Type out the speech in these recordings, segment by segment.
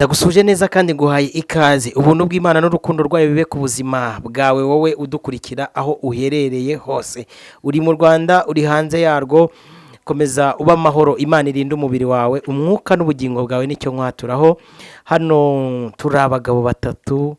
Ndagusuje neza kandi nguhaye ikaze ubuntu bw'Imana n'urukundo rwayo bibe ku buzima bwawe wowe udukurikira aho uherereye hose. Uri mu Rwanda, uri hanze yarwo, komeza uba amahoro. Imana irinde umubiri wawe, umwuka n'ubugingo bwawe nicyo nkwaturaho. Hano turi abagabo batatu,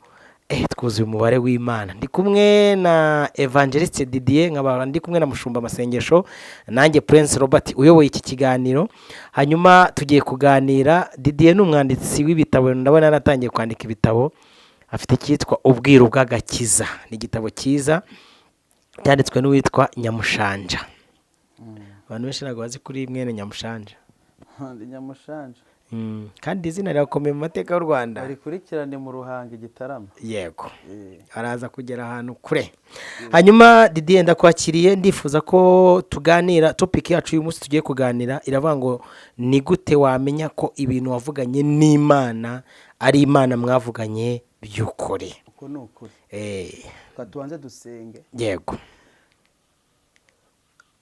twuzuye umubare w'Imana. Ndi kumwe na Evangeliste Didier, nkaba ndi kumwe na Mushumba Amasengesho, nanjye Prince Robert uyoboye iki kiganiro. Hanyuma tugiye kuganira. Didier ni umwanditsi w'ibitabo, ndabona yaratangiye kwandika ibitabo. Afite icyitwa Ubwiru bw'Agakiza, ni igitabo cyiza cyanditswe n'uwitwa Nyamushanja. Abantu benshi ntabwo bazi kuri mwene Nyamushanja. Nyamushanja Kandi izina rirakomeye mu mateka y'u Rwanda. arikurikirane mu Ruhango Igitarama. Yego, araza kugera ahantu kure. Hanyuma Didier, ndakwakiriye, ndifuza ko tuganira. Topic yacu uyu munsi tugiye kuganira iravuga ngo ni gute wamenya ko ibintu wavuganye n'Imana ari Imana mwavuganye by'ukuri. Uko ni ukuri. Tubanze dusenge. Yego.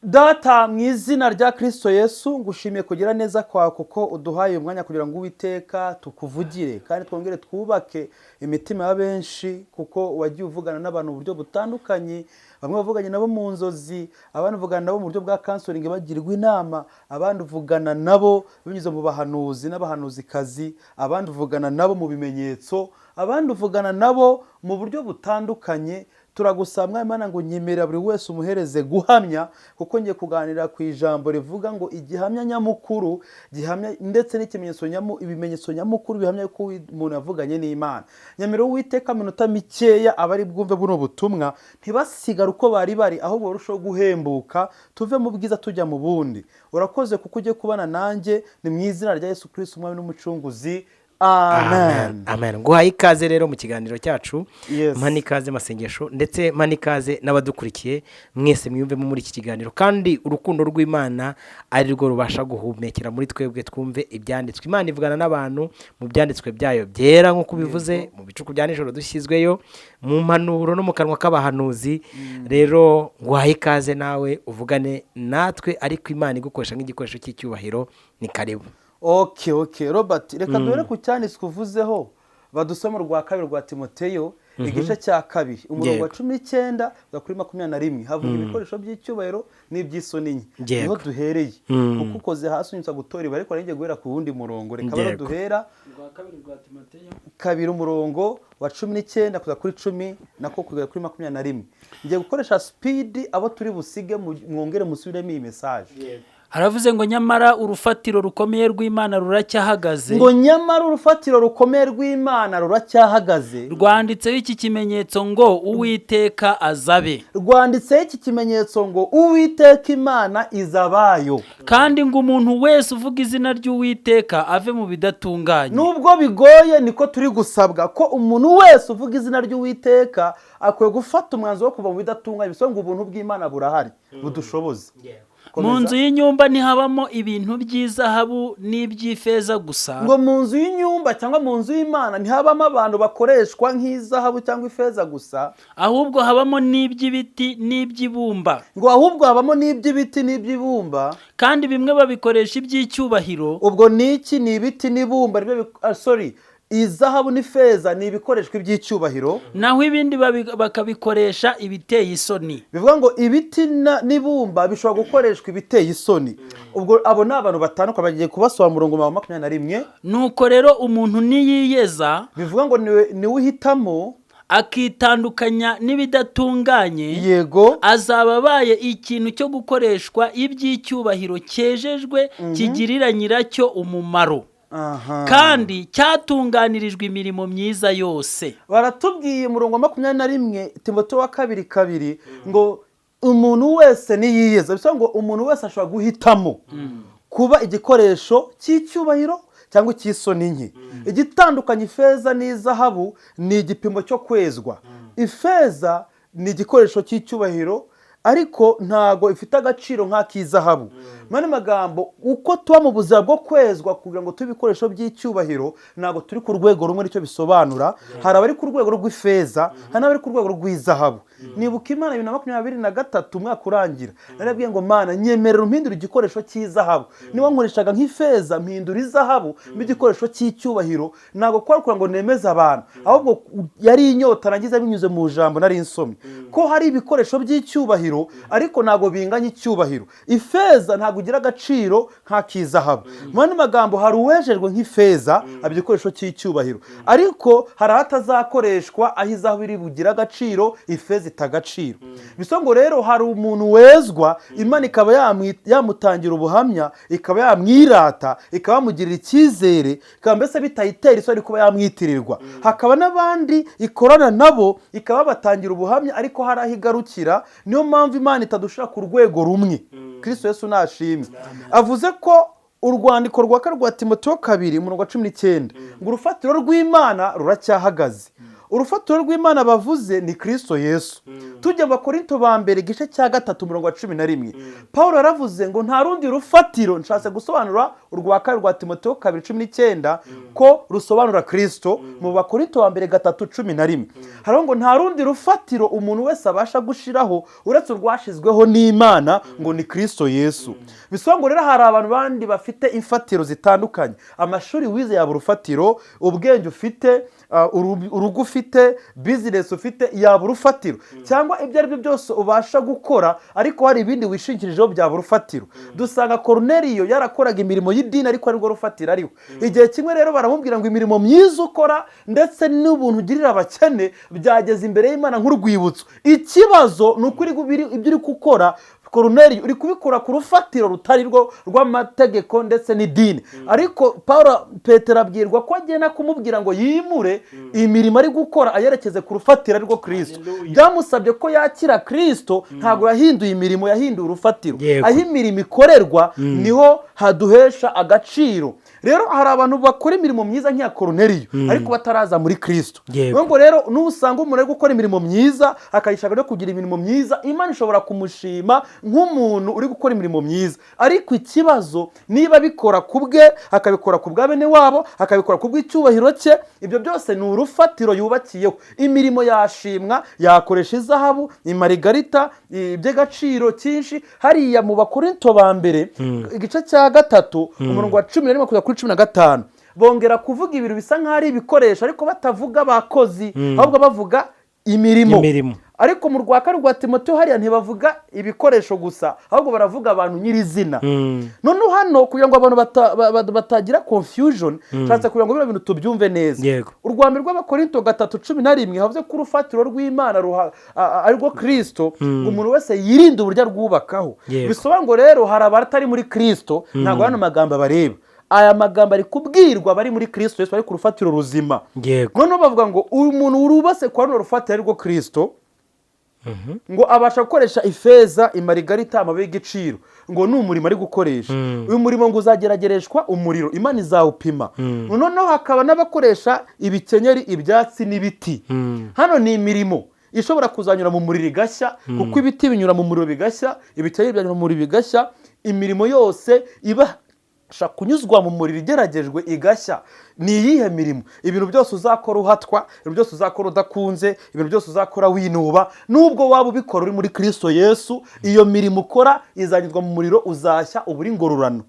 Data, mu izina rya Kristo Yesu, ngushimiye kugira neza kwawe kuko uduhaye umwanya kugira ngo Uwiteka tukuvugire kandi twongere twubake imitima ya benshi, kuko wagiye uvugana n'abantu mu buryo butandukanye. Bamwe bavuganye nabo mu nzozi, abandi uvugana nabo mu buryo bwa counseling bagirwa inama, abandi uvugana nabo binyuze mu bahanuzi n'abahanuzikazi, abandi uvugana nabo mu bimenyetso, abandi uvugana nabo mu buryo butandukanye. Turagusaba Imana ngo nyemerera buri wese umuhereze guhamya, kuko ngiye kuganira ku ijambo rivuga ngo igihamya nyamukuru, gihamya ndetse n'ikimenyetso ibimenyetso nyamukuru bihamya ko umuntu yavuganye n'Imana. Nyemerera Uwiteka minota mikeya abari bwumve buno butumwa ntibasigare uko bari ahubwo barushaho guhembuka, tuve mu bwiza tujya mu bundi. Urakoze kuko ugiye kubana nanjye, ni mu izina rya Yesu Kristo umwami n'umucunguzi. Amen. Amen. Nguhaye ikaze rero mu kiganiro cyacu. Yes. Mpani ikaze Masengesho, ndetse mpani ikaze n'abadukurikiye mwese mwiyumvemo muri iki kiganiro, kandi urukundo rw'Imana ari rwo rubasha guhumekera muri twebwe twumve ibyanditswe. Imana ivugana n'abantu mu byanditswe byayo byera nk'uko bivuze, mu bicuku bya nijoro dushyizweyo, mu mpanuro no mu kanwa k'abahanuzi. Rero nguhaye ikaze nawe uvugane natwe, ariko Imana igukoresha nk'igikoresho cy'icyubahiro. Ni karibu. Okay, Robert, reka duhere ku cyanditswe uvuzeho. Badusoma rwa kabiri rwa Timoteyo, igice cya kabiri, umurongo wa 19 kuri 21, havuga ibikoresho by'icyubahiro n'iby'isoni nke. Niho duhereye. Kuko ukoze hasi unyitsa gutora ariko ngiye guhera ku wundi murongo. Reka baro duhera rwa kabiri rwa Timoteyo kabiri umurongo wa 19 kuri 10 nako kugera kuri 21. Ngiye gukoresha speed abo turi busige mwongere musubiremo iyi message. Haravuze ngo nyamara urufatiro rukomeye rw'Imana ruracyahagaze. Ngo nyamara urufatiro rukomeye rw'Imana ruracyahagaze. Rwanditseho iki kimenyetso ngo Uwiteka azabe. Rwanditseho iki kimenyetso ngo Uwiteka Imana izabayo. Kandi ngo umuntu wese uvuga izina ry'Uwiteka ave mu bidatunganye. Nubwo bigoye niko turi gusabwa ko umuntu wese uvuga izina ry'Uwiteka akwiye gufata umwanzuro wo kuva mu bidatunganye, bisobanura ngo ubuntu bw'Imana burahari budushoboza. Mu nzu y'inyumba ntihabamo ibintu by'izahabu n'iby'ifeza gusa. Ngo mu nzu y'inyumba cyangwa mu nzu y'Imana ntihabamo abantu bakoreshwa nk'izahabu cyangwa ifeza gusa, ahubwo habamo n'iby'ibiti n'iby'ibumba. Ngo ahubwo habamo n'iby'ibiti n'iby'ibumba, kandi bimwe babikoresha iby'icyubahiro. Ubwo niki ni ibiti n'ibumba izahabu n'ifeza ni ibikoreshwa iby'icyubahiro, naho ibindi bakabikoresha ibiteye isoni. Bivuga ngo ibiti n'ibumba bishobora gukoreshwa ibiteye isoni. Ubwo abo ni abantu batandukanye bagiye kubasobanura umurongo wa 21. Nuko rero umuntu niyiyeza, bivuga ngo niwe uhitamo akitandukanya n'ibidatunganye, yego, azaba abaye ikintu cyo gukoreshwa iby'icyubahiro cyejejwe, kigirira nyiracyo umumaro. Kandi cyatunganirijwe imirimo myiza yose. Baratubwiye umurongo wa 21 Timoteyo wa kabiri ngo umuntu wese niyiyeza. Bisobanura ngo umuntu wese ashobora guhitamo kuba igikoresho cy'icyubahiro cyangwa cy'isoni nke. Igitandukanye ifeza n'izahabu ni igipimo cyo kwezwa. Ifeza ni igikoresho cy'icyubahiro ariko ntago ifite agaciro nk'ak'izahabu. mani magambo uko tuba mu buzima bwo kwezwa kugira ngo tube ibikoresho by'icyubahiro ntabwo turi ku rwego rumwe nicyo bisobanura. Hari abari ku rwego rw'ifeza, hari n'abari ku rwego rw'izahabu. Nibuka Imana 2023 umwaka urangira narabwiye ngo Mana nyemerera umpindura igikoresho cy'izahabu. Niba nkoreshaga nk'ifeza mpindura izahabu igikoresho cy'icyubahiro, ntabwo kwakura ngo nemeze abantu, ahubwo yari inyota nagize binyuze mu jambo nari insomye ko hari ibikoresho by'icyubahiro ariko ntabwo binganya icyubahiro. Ifeza ntabwo ugira agaciro nk'ak'izahabu. Mu magambo hari uwejejwe nk'ifeza abikoresho cy'icyubahiro, ariko hari atazakoreshwa aho izahabu iri bugira agaciro ifeza itagaciro. Bisongo rero hari umuntu wezwa Imana ikaba yamutangira ubuhamya, ikaba yamwirata, ikaba yamugirira icyizere, ikaba mbese bitayitera isoni kuba yamwitirirwa. Hakaba n'abandi ikorana nabo ikaba batangira ubuhamya ariko hari aho igarukira. Niyo mpamvu Imana itadushira ku rwego rumwe. Kristo Yesu nashimwe. Avuze ko urwandiko rwa rwa Timoteyo 2:19 ngo urufatiro rw'Imana ruracyahagaze. Urufatiro rw'Imana bavuze ni Kristo Yesu. Tujya mu Korinto ba mbere igice cya 3:11 Paulo yaravuze ngo nta rundi rufatiro, nshatse gusobanura urwa rwa Timoteyo 2:19 ko rusobanura Kristo. Mu Bakorinto ba mbere 3:11 haraho ngo nta rundi rufatiro umuntu wese abasha gushiraho uretse urwashizweho n'Imana ngo ni Kristo Yesu. Bisongo rero hari abantu bandi bafite imfatiro zitandukanye. Amashuri wize yaba urufatiro, ubwenge ufite, urugo ufite, business ufite yaba urufatiro, cyangwa ibyo ari byo byose ubasha gukora ariko hari ibindi wishingikirijeho byaba urufatiro. Dusanga Korneliyo yarakoraga imirimo y'idini ariko ari rwo rufatiro ariho. Igihe kimwe rero baramubwira ngo imirimo myiza ukora ndetse n'ubuntu ugirira abakene byageze imbere y'Imana nk'urwibutso. Ikibazo ni ukuri ibyo uri gukora Korneliyo uri kubikora ku rufatiro rutari rwo rw'amategeko ndetse n'idini. Ariko Petero abwirwa ko agenda kumubwira ngo yimure imirimo ari gukora ayerekeze ku rufatiro ari rwo Kristo. Byamusabye ko yakira Kristo, ntabwo yahinduye imirimo, yahinduye urufatiro. Aho imirimo ikorerwa niho haduhesha agaciro. Rero hari abantu bakora imirimo myiza nk'iya Korneliyo ariko bataraza muri Kristo. Ngo rero nusanga umuntu ari gukora imirimo myiza akayishaka no kugira imirimo myiza, Imana ishobora kumushima nk'umuntu uri gukora imirimo myiza. Ariko ikibazo niba bikora kubwe, akabikora ku bwa bene wabo, akabikora ku bw'icyubahiro cye, ibyo byose ni urufatiro yubakiyeho. Imirimo yashimwa, yakoresha izahabu, imarigarita, iby'agaciro cyinshi. Hariya mu Bakorinto ba mbere igice cya 3 umurongo wa 11 kugeza kuri 15 bongera kuvuga ibintu bisa nk'aho ari ibikoresho ariko batavuga abakozi, ahubwo bavuga imirimo. Ariko mu rwa rwa Timoteyo hariya ntibavuga ibikoresho gusa, ahubwo baravuga abantu nyirizina. None hano kugira ngo abantu batagira confusion, nshatse kugira ngo bino bintu tubyumve neza. Urwambere rw'Abakorinto 3:11 havuze ko urufatiro rw'Imana ari rwo Kristo, umuntu wese yirinda uburyo rwubakaho. Bisobanura rero hari abatari muri Kristo, ntabwo hano magambo bareba. Aya magambo ari kubwirwa bari muri Kristo Yesu, bari ku rufatiro ruzima. None bavuga ngo uyu muntu urubase kwa runo rufatiro ari rwo Kristo, ngo abasha gukoresha ifeza, imarigarita, amabuye y'igiciro, ngo ni umurimo ari gukoresha. Uyu murimo ngo uzageragereshwa umuriro, Imana izawupima. Noneho hakaba n'abakoresha ibikenyeri, ibyatsi n'ibiti. Hano ni imirimo ishobora kuzanyura mu muriro igashya, kuko ibiti binyura mu muriro bigashya, ibikenyeri byanyura mu muriro bigashya. Imirimo yose iba kunyuzwa mu muriro igeragejwe igashya. Ni iyihe mirimo? Ibintu byose uzakora uhatwa, ibintu byose uzakora udakunze, ibintu byose uzakora winuba, nubwo waba ubikora uri muri Kristo Yesu, iyo mirimo ukora izanyuzwa mu muriro, uzashya uburi ngororano.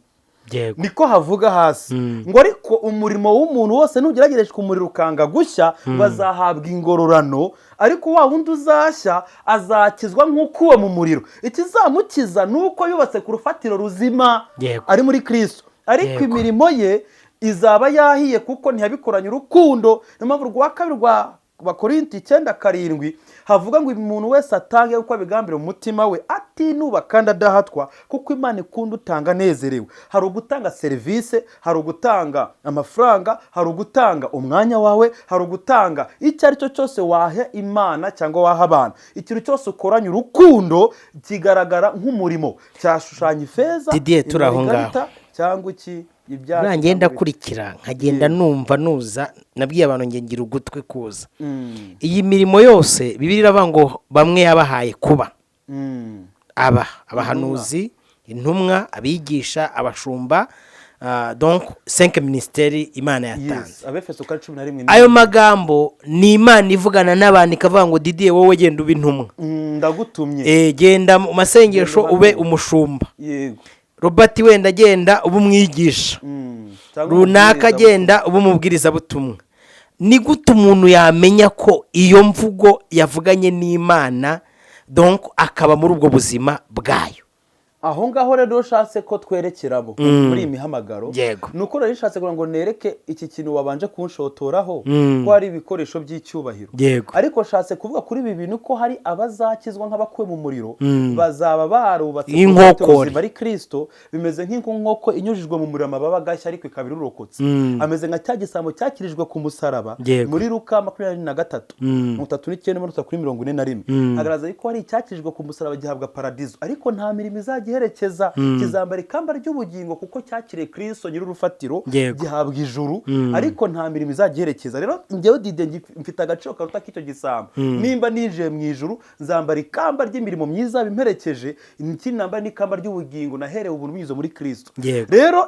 Niko havuga hasi. Ngo ariko umurimo w'umuntu wose nugeragereshwa umuriro ukanga gushya, bazahabwa ingororano. Ariko wa wundi uzashya azakizwa nk'uko uwo mu muriro. Ikizamukiza nuko yubatse ku rufatiro ruzima ari muri Kristo. Ariko imirimo ye izaba yahiye kuko ntiyabikoranye urukundo. Niyo mpamvu rwa kabiri rwa Bakorinto 9:7 havuga ngo umuntu wese atange uko abigambira mu mutima we, atinuba kandi adahatwa, kuko Imana ikunda utanga nezerewe. Hari ugutanga service, hari ugutanga amafaranga, hari ugutanga umwanya wawe, hari ugutanga icyo ari cyo cyose wahe Imana cyangwa waha abantu. Ikintu cyose ukoranye urukundo kigaragara nk'umurimo. Cyashushanya ifeza, imarigarita cyangwa iki ngenda kurikira nkagenda numva nuza. Nabwiye abantu ngira ugutwi kuza. Iyi mirimo yose Bibiliya iravuga ngo bamwe yabahaye kuba abahanuzi, intumwa, abigisha, abashumba, donc 5 ministeri Imana yatanze. Abefeso 11. Ayo magambo ni Imana ivugana n'abantu ikavuga ngo Didier wowe genda ube intumwa, ndagutumye, genda mu masengesho ube umushumba, yego. Robert wenda genda ube umwigisha, runaka genda ube umubwiriza butumwa. Ni gute umuntu yamenya ko iyo mvugo yavuganye n'Imana donc akaba muri ubwo buzima bwayo? Aho ngaho rero ushatse ko twerekeramo muri imihamagaro, nuko rero ishatse kugira ngo nereke iki kintu wabanje kunshotoraho ko hari ibikoresho by'icyubahiro, ariko shatse kuvuga kuri ibi bintu ko hari abazakizwa nk'abakuwe mu muriro, bazaba barubatse ubuzima ari Kristo, bimeze nk'inkoko inyujijwe mu muriro amababa gashya ariko ikabira urokotse, ameze nka cya gisambo cyakirijwe ku musaraba muri Luka 23:39-41, agaragaza ko hari icyakirijwe ku musaraba gihabwa paradizo, ariko nta mirimo iherekeza, kizambara ikamba ry'ubugingo kuko cyakiriye Kristo nyiri urufatiro, gihabwa ijuru, ariko nta mirimo izagiherekeza. Rero njyewe Didier mfite agaciro karuta k'icyo gisambo, nimba ninjiye mu ijuru nzambara ikamba ry'imirimo myiza bimperekeje, ikindi nambara n'ikamba ry'ubugingo naherewe ubuntu binyuze muri Kristo. Rero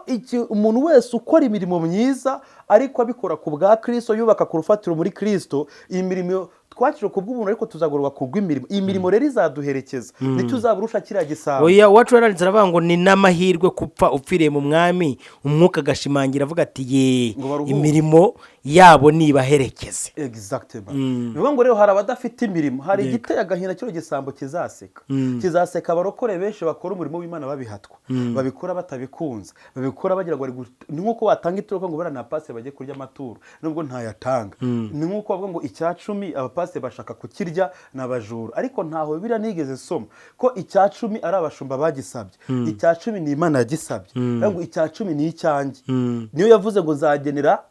umuntu wese ukora imirimo myiza ariko abikora ku bwa Kristo, yubaka ku rufatiro muri Kristo, iyi mirimo twakira ku bw'ubuntu ariko tuzagorwa ku bw'imirimo. Iyi mirimo rero izaduherekeza, ntituzaburusha kiriya gisabo. Oya, wacu yaranditse aravuga ngo ni n'amahirwe kupfa upfiriye mu mwami, umwuka agashimangira avuga ati ye imirimo yabo nibaherekeze. Exactement. Bivuga ngo rero hari abadafite imirimo, hari igiteye agahinda cyo gisambo kizaseka, kizaseka abarokore benshi bakora umurimo w'Imana babihatwa, babikora batabikunze, babikora bagira ngo ni nkuko batanga ituro ngo barana pase bajye kurya amaturo nubwo ntayatanga, ni nkuko bavuga ngo icyacumi abapase bashaka kukirya n'abajura, ariko ntaho Bibiliya nigeze soma ko icyacumi ari abashumba bagisabye, icyacumi ni Imana yagisabye, ngo icyacumi ni icyanjye, niyo yavuze ngo zagenera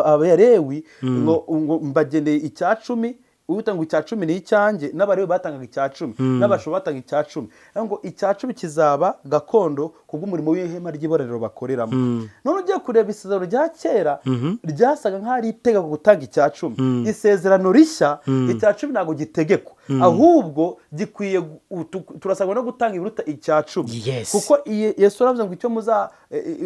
abarewi ngo mbageneye icyacumi, utanga icyacumi ni icyanjye, n'abarewi batangaga icyacumi, n'abashumba batanga icyacumi, ngo icyacumi kizaba gakondo kubw'umurimo w'ihema ry'iborero bakoreramo. None ugiye kureba isezerano rya kera ryasaga nk'ari itegeko gutanga icyacumi, isezerano rishya icyacumi ntabwo gitegekwa, ahubwo gikwiye turasabwa no gutanga ibiruta icyacumi, kuko Yesu aravuze ngo icyo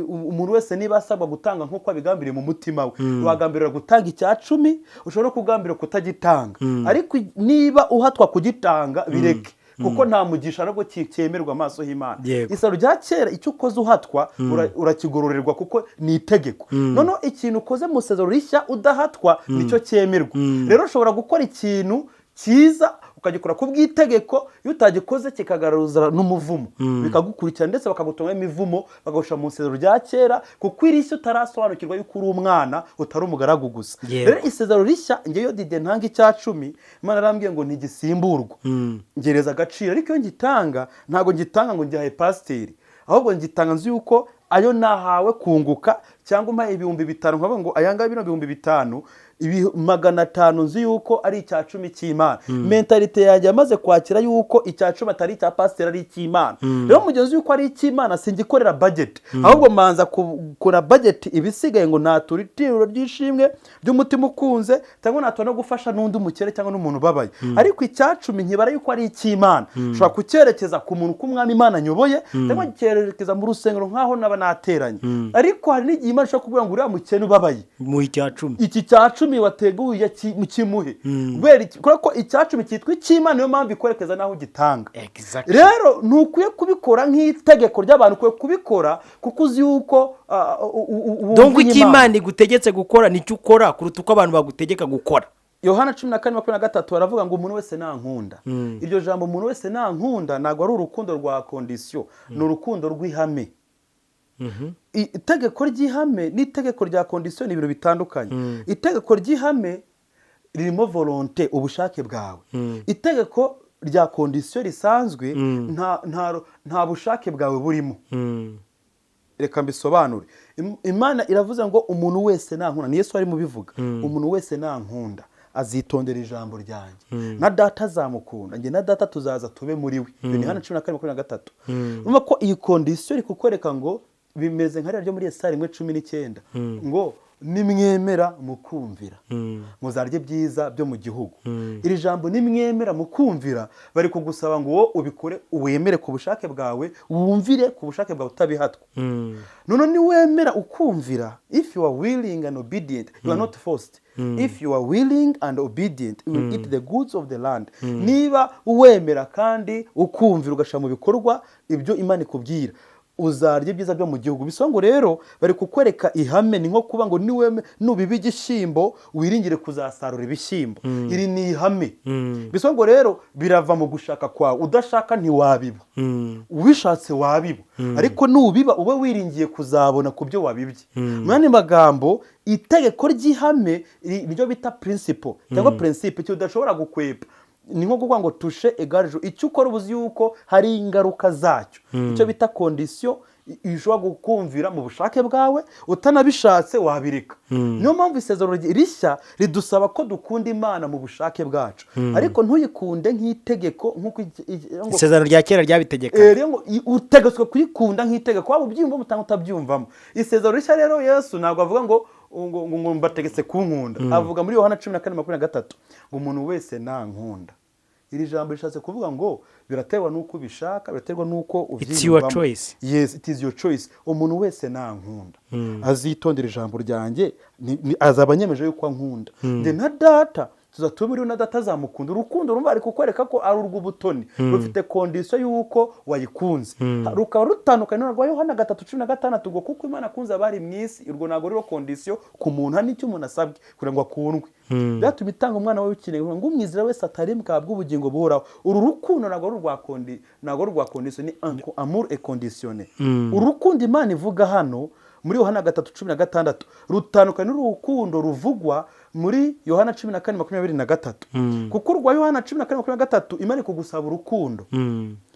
umuntu wese niba asabwa gutanga nk'uko abigambiriye mu mutima we, wagambirira gutanga icyacumi, ushobora no kugambirira kutagitanga, ariko niba uhatwa kugitanga bireke, kuko nta mugisha nabwo cyemerwa amaso y'Imana. Isaro rya kera icyo ukoze uhatwa urakigororerwa kuko ni itegeko. Noneho ikintu ukoze mu isezerano rishya udahatwa nicyo cyemerwa. Rero ushobora gukora ikintu cyiza ukagikora ku bw'itegeko, iyo utagikoze kikagaruza n'umuvumo, bikagukurikira ndetse bakagutunga imivumo bagahusha mu isezerano rya kera, kuko irishya utarasobanukirwa yuko uri umwana utari umugaragu gusa. Rero isezerano rishya ngeyo Didier ntanga icyacumi, Imana arambwiye ngo ntigisimburwa, ngereza agaciro, ariko iyo ngitanga ntabwo ngitanga ngo ngihaye pasiteri, ahubwo ngitanga nzi yuko ayo nahawe kunguka, cyangwa umpaye 5,000 nkavuga ngo ayanga bino 5,000 500 nzi yuko ari icyacumi cy'Imana. Mentalite yanjye yamaze kwakira yuko icyacumi atari icya pasiteri ari icy'Imana. Rero mugenzi yuko ari icy'Imana singikorera budget, ahubwo manza kukora budget ibisigaye ngo natura itiruro ry'ishimwe by'umutima ukunze, cyangwa natura no gufasha n'undi umukere cyangwa n'umuntu babaye. Ariko icyacumi nkibara yuko ari icy'Imana, ushobora kucyerekeza ku muntu k'umwami Imana nyoboye, cyangwa cyerekeza mu rusengero nkaho naba nateranye. Ariko hari n'igihe Imana ishobora kuvuga ngo uriya mukene ubabaye mu icyacumi, iki cyacumi wateguye mukimuhe, kuko icyacumi cyitwa icy'Imana, niyo mpamvu ikorekeza naho gitanga. Rero ntukwiye kubikora nk'itegeko ry'abantu, ukwiye kubikora kuko uzi yuko donc icy'Imana igutegetse gukora nicyo ukora kuruta uko abantu bagutegeka gukora. Yohana 14:23 baravuga ngo umuntu wese nankunda. Iryo jambo umuntu wese nankunda ntabwo ari urukundo rwa condition, ni urukundo rw'ihame. Itegeko ry'ihame n'itegeko rya condition ni ibintu bitandukanye. Itegeko ry'ihame ririmo volonté, ubushake bwawe. Itegeko rya condition risanzwe nta bushake bwawe burimo. Reka mbisobanure. Imana iravuze ngo umuntu wese nankunda, ni Yesu ari mu bivuga, umuntu wese nankunda azitondera ijambo ryanjye, na data azamukunda, njye na data tuzaza tube muri we. Ni Yohana 14:23. Urumva ko iyi condition iri kukwereka ngo bimeze nka ryo muri Yesaya 1:19 ngo nimwemera mukumvira muzarya ibyiza byo mu gihugu. Iri jambo nimwemera mukumvira bari kugusaba ngo wowe ubikore, wemere ku bushake bwawe, wumvire ku bushake bwawe utabihatwa. None niwemera ukumvira, if you are willing and obedient, you are not forced. If you are willing and obedient, you will eat the goods of the land. Niba uwemera kandi ukumvira ugashyira mu bikorwa ibyo Imana ikubwira, uzarya ibyiza byo mu gihugu. Bisobanura ngo rero bari kukwereka ihame, ni nko kuba ngo niwe nubiba igishyimbo wiringire kuzasarura ibishyimbo. Iri ni ihame. Bisobanura ngo rero birava mu gushaka kwawe, udashaka ntiwabiba, ubishatse wabiba, ariko nubiba ube wiringiye kuzabona ku byo wabibye. Mu yandi magambo, itegeko ry'ihame niryo bita principle cyangwa principe, cyo udashobora gukwepa. Ni nko kuvuga ngo tushe egarjo, icyo ukora ubuzi yuko hari ingaruka zacyo, icyo bita condition ishobora gukumvira mu bushake bwawe, utanabishatse wabireka. Niyo mpamvu isezerano rishya ridusaba ko dukunda Imana mu bushake bwacu, ariko ntuyikunde nk'itegeko nk'uko isezerano rya kera ryabitegeka. Rero utegetswe kuyikunda nk'itegeko, waba ubyumvamo cyangwa utabyumvamo. Isezerano rishya rero Yesu ntabwo avuga ngo mbategetse kunkunda, avuga muri Yohana 14:23 ngo umuntu wese nankunda. Iri jambo rishatse kuvuga ngo biraterwa nuko ubishaka, biraterwa nuko ubyiyumvamo. It's your choice. Yes, it is your choice. Umuntu wese nankunda azitondera ijambo ryanjye, azaba anyemeje yuko ankunda. Nde na data tuzatubiriwe na data azamukunda. Urukundo rumva ari kukwereka ko ari urw'ubutoni, rufite condition yuko wayikunze. Rukaba rutandukanye n'urwa Yohana 3:16 ngo kuko Imana akunze abari mu isi. Urwo ntabwo rero condition ku muntu, hari n'icyo umuntu asabwe kugira ngo akundwe. Byatuma itanga umwana wawe ukeneye ngo umwizera wese atarimbwa bw'ubugingo buhoraho. Uru rukundo ntabwo ari urwa condition, ni amour et conditionné. Urukundo Imana ivuga hano muri Yohana 3:16 rutandukanye n'urukundo ruvugwa muri Yohana 14:23. Kuko urwa Yohana 14:23 Imana kugusaba urukundo,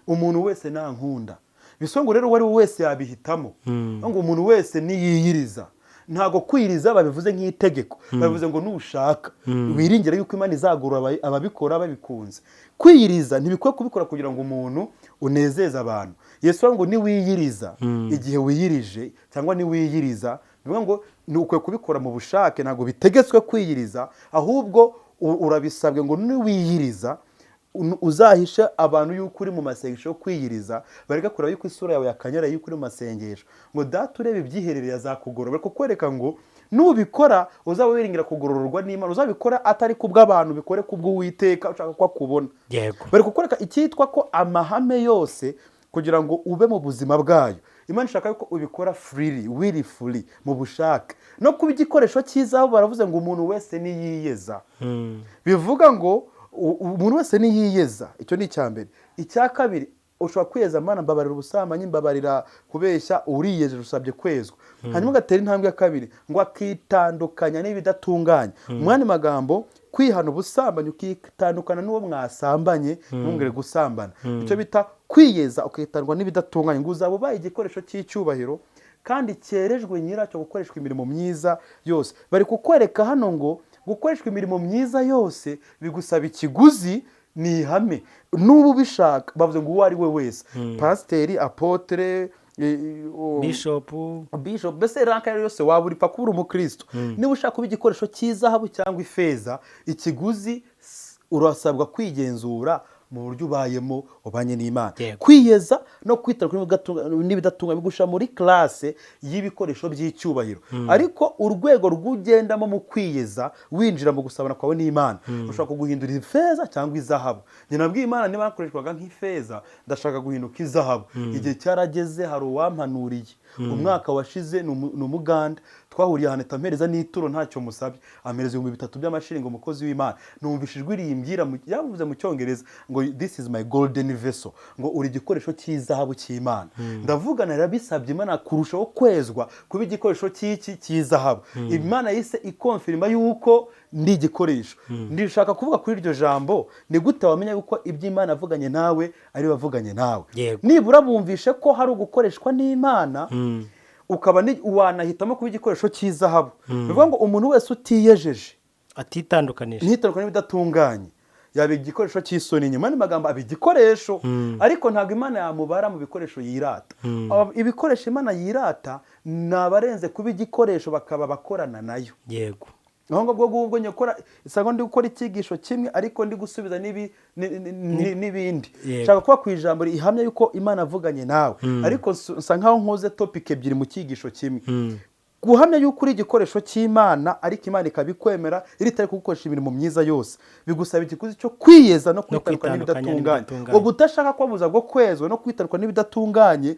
umuntu wese nankunda. Bisongo rero wari wese yabihitamo, ngo umuntu wese niyiyiriza. Ntago kwiriza babivuze nk'itegeko, babivuze ngo nushaka wiringira yuko Imana izagurura ababikora babikunze. Kwiyiriza ntibikwiye kubikora kugira ngo umuntu unezeze abantu. Yesu ngo niwiyiriza, igihe wiyirije cyangwa niwiyiriza, bivuga ngo ni ukwiye kubikora mu bushake, ntago bitegetswe kwiyiriza, ahubwo urabisabwe ngo niwiyiriza uzahisha abantu yuko uri mu masengesho yo kwiyiriza, bareka kureba yuko isura yawe yakanyara yuko uri mu masengesho, ngo data urebe ibyiherereye azakugorora. Kuko kwereka ngo nubikora uzaba wiringira kugororwa n'Imana, uzabikora atari kubw'abantu, bikore kubw'Uwiteka ushaka ko akubona. Yego. Bari kukwereka icyitwa ko amahame yose kugira ngo ube mu buzima bwayo, Imana ishaka yuko ubikora freely, willfully, mu bushake. No kuba igikoresho cyiza baravuze ngo umuntu wese niyiyeza. Bivuga ngo umuntu wese niyiyeza, icyo ni icyambere. Icya kabiri, ushobora kwiyeza Mana mbabarira ubusambanyi, mbabarira kubeshya, uriyeje usabye kwezwa. Hanyuma ugatera intambwe ya kabiri ngo akitandukanya n'ibidatunganye. Umwanya magambo kwihana ubusambanyi, ukitandukana n'uwo mwasambanye, ntungere gusambana. Icyo bita kwiyeza, ukitandukana n'ibidatunganye, ngo uzaba ubaye igikoresho cy'icyubahiro kandi cyerejwe nyiracyo gukoreshwa imirimo myiza yose. Bari kukwereka hano ngo gukoreshwa imirimo myiza yose bigusaba ikiguzi, ni ihame. N'ubu ubishaka bavuze ngo uwo ari we wese, pasiteri, apotre, bishop, mbese ranka yose waba uri pakuru umukristo. Niba ushaka kuba igikoresho cy'izahabu cyangwa ifeza, ikiguzi urasabwa kwigenzura mu buryo ubayemo ubanye n'Imana. Kwiyeza no kwitandukanya n'ibidatunga bigusha muri classe y'ibikoresho by'icyubahiro. Ariko urwego rw'ugendamo mu kwiyeza winjira mu gusabana kwawe n'Imana, ushaka kuguhindura ifeza cyangwa izahabu. Njye nabwiye Imana niba nakoreshwaga nk'ifeza, ndashaka guhinduka izahabu. Igihe cyarageze, hari uwampanuriye. Umwaka washize ni Umuganda, twahuriye ahantu tampereza n'ituro ntacyo musabye, ampereza 3,000 by'amashiringi umukozi w'Imana. Numvise ijwi rimbwira yavuze mu Cyongereza ngo this is my golden vessel, ngo uri igikoresho cy'izahabu cy'Imana. Ndavuga narabisabye Imana kurushaho kwezwa kuba igikoresho cy'izahabu. Imana yise ikonfirma yuko ndi igikoresho. Ndishaka kuvuga kuri iryo jambo, ni gute wamenya yuko ibyo Imana avuganye nawe ari bavuganye nawe. Nibura bumvishe ko hari ugukoreshwa n'Imana, ukaba wanahitamo kuba igikoresho cy'izahabu. Bivuga ngo umuntu wese utiyejeje, atitandukanije ntitandukanije n'ibidatunganye, yaba igikoresho cy'isoni nyuma n'amagambo aba igikoresho ariko ntabwo Imana yamubara mu bikoresho yirata. Ibikoresho Imana yirata ni abarenze kuba igikoresho bakaba bakorana nayo. Yego. Aho ngubwo nyakora isanga ndi gukora icyigisho kimwe ariko ndi gusubiza n'ibindi. Shaka kuba ku ijambo ihamya yuko Imana avuganye nawe ariko nsa nkaho nkoze topic ebyiri mu cyigisho kimwe. Guhamya yuko uri igikoresho cy'Imana ariko Imana ikabikwemera iritari kugukoresha imirimo myiza yose bigusaba ikiguzi cyo kwiyeza no kwitandukanya n'ibidatunganye. Ubwo utashaka kwabuza bwo kwezwa no kwitandukanya n'ibidatunganye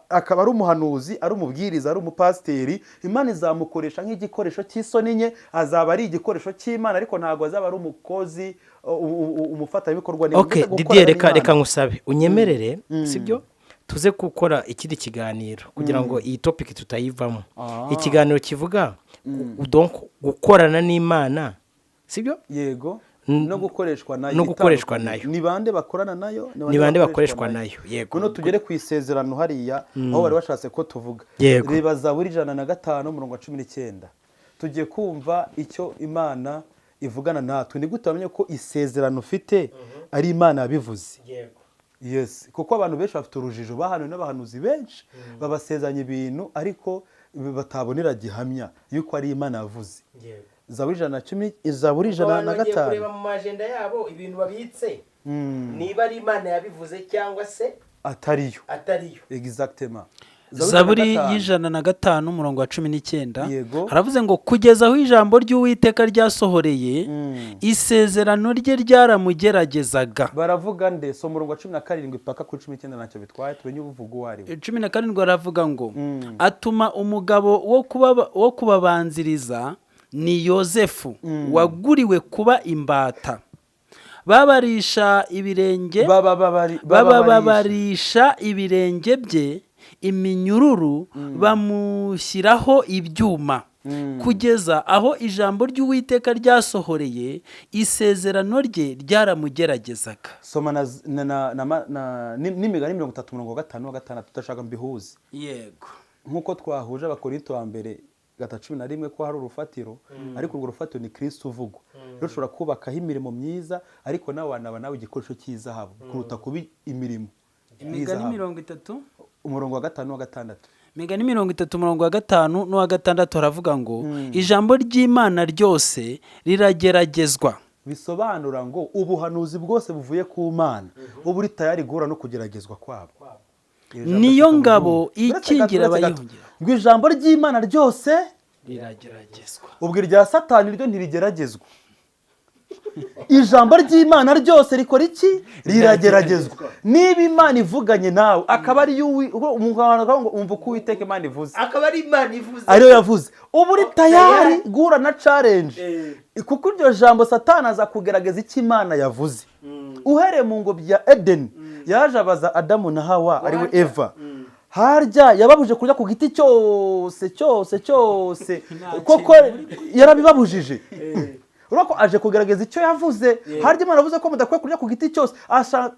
akaba ari umuhanuzi, ari umubwiriza, ari umupasiteri, Imana izamukoresha nk'igikoresho cy'isoni nke, azaba ari igikoresho cy'Imana ariko ntabwo azaba ari umukozi umufatanyabikorwa neza. Okay, Didier reka ngusabe unyemerere sibyo tuze gukora ikindi kiganiro kugira ngo iyi topic tutayivamo. Ikiganiro kivuga donc gukorana n'Imana sibyo? Yego. No gukoreshwa nayo. No gukoreshwa nayo. Ni bande bakorana nayo? Ni bande bakoreshwa nayo. Yego. Kuno tugere ku isezerano hariya aho bari bashatse ko tuvuga. Reba Zaburi 105:19. Tugiye kumva icyo Imana ivugana natwe. Ni gute bamenye ko isezerano ufite ari Imana yabivuze? Yego. Yes, kuko abantu benshi bafite urujijo bahanuye n'abahanuzi benshi babasezanya ibintu ariko batabonera gihamya yuko ari Imana yavuze. Yego. Zaburi 105 kureba mu agenda yabo ibintu babitse niba ari Imana yabivuze cyangwa se atariyo. Exactement. Zaburi 105:19 haravuze ngo kugeza aho ijambo ry'Uwiteka ryasohoreye isezerano rye ryaramugeragezaga. Baravuga nde so murongo 17 paka ku 19 ntacyo bitwaye tubenye ubuvugo wari 17 baravuga ngo atuma umugabo wo kubabanziriza ni Yozefu waguriwe kuba imbata babarisha ibirenge bye iminyururu bamushyiraho ibyuma kugeza aho ijambo ry'Uwiteka ryasohoreye isezerano rye ryaramugeragezaga. Soma n'imigani 33:5 tutashaka mbihuze. Yego. Nkuko twahuje abakorinto wa mbere 11 ko hari urufatiro ariko urwo rufatiro ni Kristo uvugwa. Rero ushobora kubakaho imirimo myiza ariko nawe nawe igikoresho cy'izahabu kuruta kubi imirimo. Imigani 30 umurongo wa 5 n'uwa 6. Imigani 30 umurongo wa 5 n'uwa 6 haravuga ngo ijambo ry'Imana ryose rirageragezwa. Bisobanura ngo ubuhanuzi bwose buvuye ku Mana ubu uri tayari guhura no kugeragezwa kwabo. Niyo ngabo ikingira abayihungira. Ngo ijambo ry'Imana ryose rirageragezwa. Ubwo irya Satani ryo ntirigeragezwa. Ijambo ry'Imana ryose rikora iki? Rirageragezwa. Niba Imana ivuganye nawe akaba ari umugabo ngo umva ko Uwiteka Imana ivuze. Akaba ari Imana ivuze. Ariyo yavuze. Ubu uri tayari guhura na challenge. Kuko iryo jambo Satani aza kugerageza iki Imana yavuze. Uhereye mu ngo bya Eden yaje abaza Adamu na Hawa ariwe Eva. Harya yababuje kurya ku giti cyose koko yarabibabujije. Urako aje kugerageza icyo yavuze. Harya Imana yavuze ko mudakwiye kurya ku giti cyose.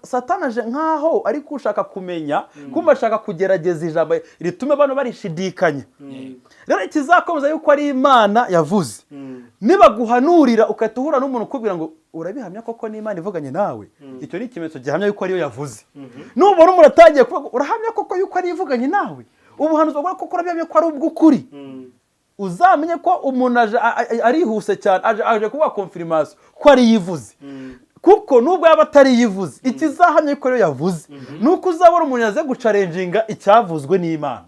Satani aje nkaho ari kushaka kumenya kumva ashaka kugerageza ijambo ritume abantu barishidikanya. Rero ikizakomeza yuko ari Imana yavuze. Niba guhanurira ukatuhura n'umuntu kubwira ngo urabihamya koko ni Imana ivuganye nawe. Icyo ni ikimenyetso gihamya yuko ariyo yavuze. Nubona umuntu atangiye kuvuga urahamya koko yuko ari ivuganye nawe. Ubuhanuzi bwo koko urabihamya ko ari ubw'ukuri. Uzamenye ko umuntu arihuse cyane aje kuba confirmation ko ari yivuze. Kuko nubwo yaba atari yivuze ikizahamya ko ariyo yavuze. Nuko uzabona umuntu yaze gucalenginga icyavuzwe n'Imana.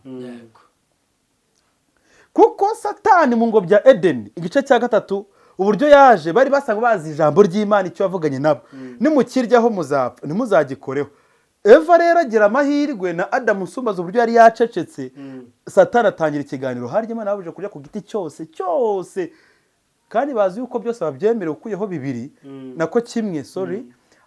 Kuko Satani mu ngo bya Eden igice cya 3 uburyo yaje bari basanga bazi ijambo ry'Imana icyo yavuganye nabo. Nimukiryaho muzapfa ntimuzagikoreho. Eva rero agira amahirwe na Adamu usumbaza uburyo yari yacecetse. Satani atangira ikiganiro harya Imana yabuje kurya ku giti cyose kandi bazi yuko byose babyemere ukuyeho bibiri nako kimwe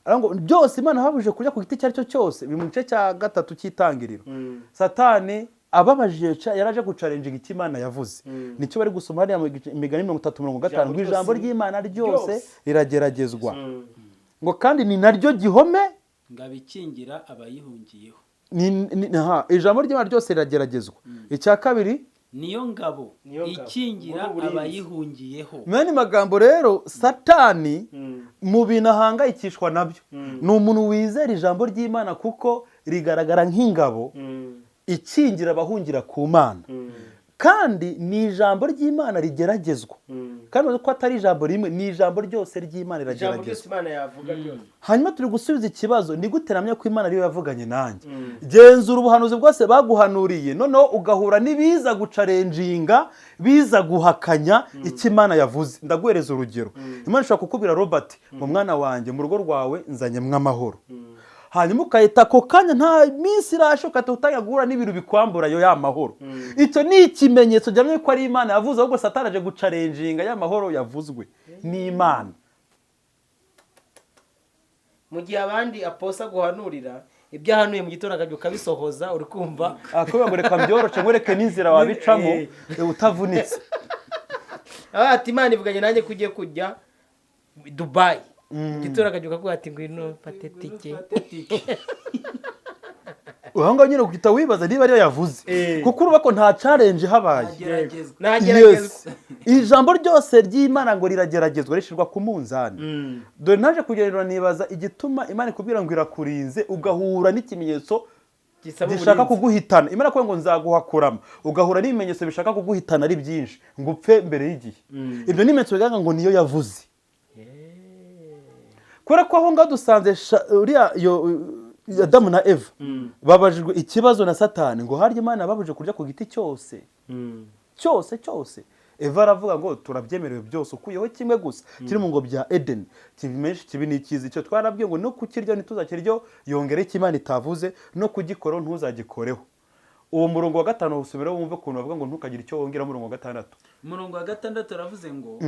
arango byose Imana yabuje kurya ku giti cyaricyo cyose biri mu gice cya 3 cy'itangiriro. Satani ababajije yaraje gucalenginga iki Imana yavuze. Nicyo bari gusoma hariya mu imigani 33:5 ngo ijambo ry'Imana ryose rirageragezwa. Ngo kandi ni naryo gihome ngabikingira abayihungiyeho. Ijambo ry'Imana ryose rirageragezwa. Icya kabiri niyo ngabo ikingira abayihungiyeho. mwene magambo rero satani mu bintu ahangayikishwa nabyo ni umuntu wizera ijambo ry'Imana kuko rigaragara nk'ingabo ikingira abahungira ku Mana, kandi ni ijambo ry'Imana rigeragezwa, kandi ko atari ijambo rimwe, ni ijambo ryose ry'Imana rirageragezwa. Hanyuma turi gusubiza ikibazo, ni gute namye ko Imana ariyo yavuganye nanjye? Genzura ubuhanuzi bwose baguhanuriye, noneho ugahura n'ibiza gucarenjinga, biza guhakanya icyo Imana yavuze. Ndaguhereza urugero. Imana ishobora kukubwira Robert, mu mwana wanjye mu rugo rwawe nzanyemwe amahoro, hanyuma ukahita ako kanya nta minsi irashoka utangira guhura n'ibintu bikwambura yo ya mahoro. Icyo ni ikimenyetso gihamya ko ari Imana yavuze, ahubwo Satani aje gucarenjinga ya mahoro yavuzwe n'Imana. Mu gihe abandi aposa guhanurira ibyo ahanuye mu gitondo akabyuka bisohoza, uri kumva akubwira ngo reka mbyoroce nkwereke n'inzira wabicamo utavunitse. ati Imana ivuganye nanjye kugiye kujya Dubai, gitondo akabyuka kuvuga ati ngwino patetike. Uhanga nyine ukita wibaza niba ariyo yavuze, kuko uruba ko nta challenge habaye. Nageragezwa. Ijambo ryose ry'Imana ngo rirageragezwa, rishirwa ku munzani. Dore naje kugererana nibaza igituma Imana ikubwira ngo irakurinze ugahura n'ikimenyetso gishaka kuguhitana. Imana ko ngo nzaguhakurama, ugahura n'ibimenyetso bishaka kuguhitana ari byinshi ngo upfe mbere y'igihe. Ibyo n'ibimenyetso bigaragaza ngo niyo yavuze. Kubera ko aho ngaho dusanze uriya Adamu na Eva babajijwe ikibazo na Satani ngo harya Imana babuje kurya ku giti cyose cyose. Eva aravuga ngo turabyemerewe byose ukuyeho kimwe gusa kiri mu ngo bya Eden, kibimenyesha kibi n'ikizi. Icyo twarabwiye ngo no kukirya ntituzakiryo, yongere Imana itavuze, no kugikora ntuzagikoreho. Uwo murongo wa 5 usubira wumve ukuntu bavuga ngo ntukagire icyo wongera. Murongo wa 6, umurongo wa 6 aravuze ngo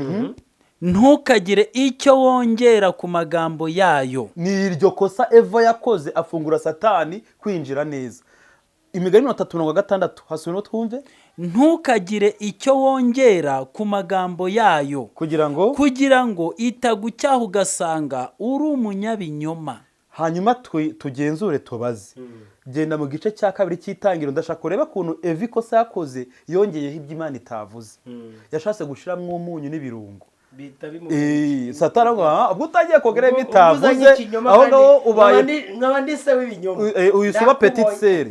ntukagire icyo wongera ku magambo yayo. Ni iryo kosa Eva yakoze, afungura Satani kwinjira neza. Imigani 3:6 hasubira twumve. Ntukagire icyo wongera ku magambo yayo kugira ngo itagucyaha ugasanga uri umunyabinyoma. Hanyuma tugenzure tubaze. Genda mu gice cya 2 cy'itangiro, ndashaka kureba kuntu Eva ikosa yakoze yongeyeho ibyo Imana itavuze. Yashatse gushiramo umunyu n'ibirungo. Satani ubwo utagiye kongera bitavuze, aho ngaho ubaye nk'abandi se w'ibinyoma. Uyisuba petite sœur,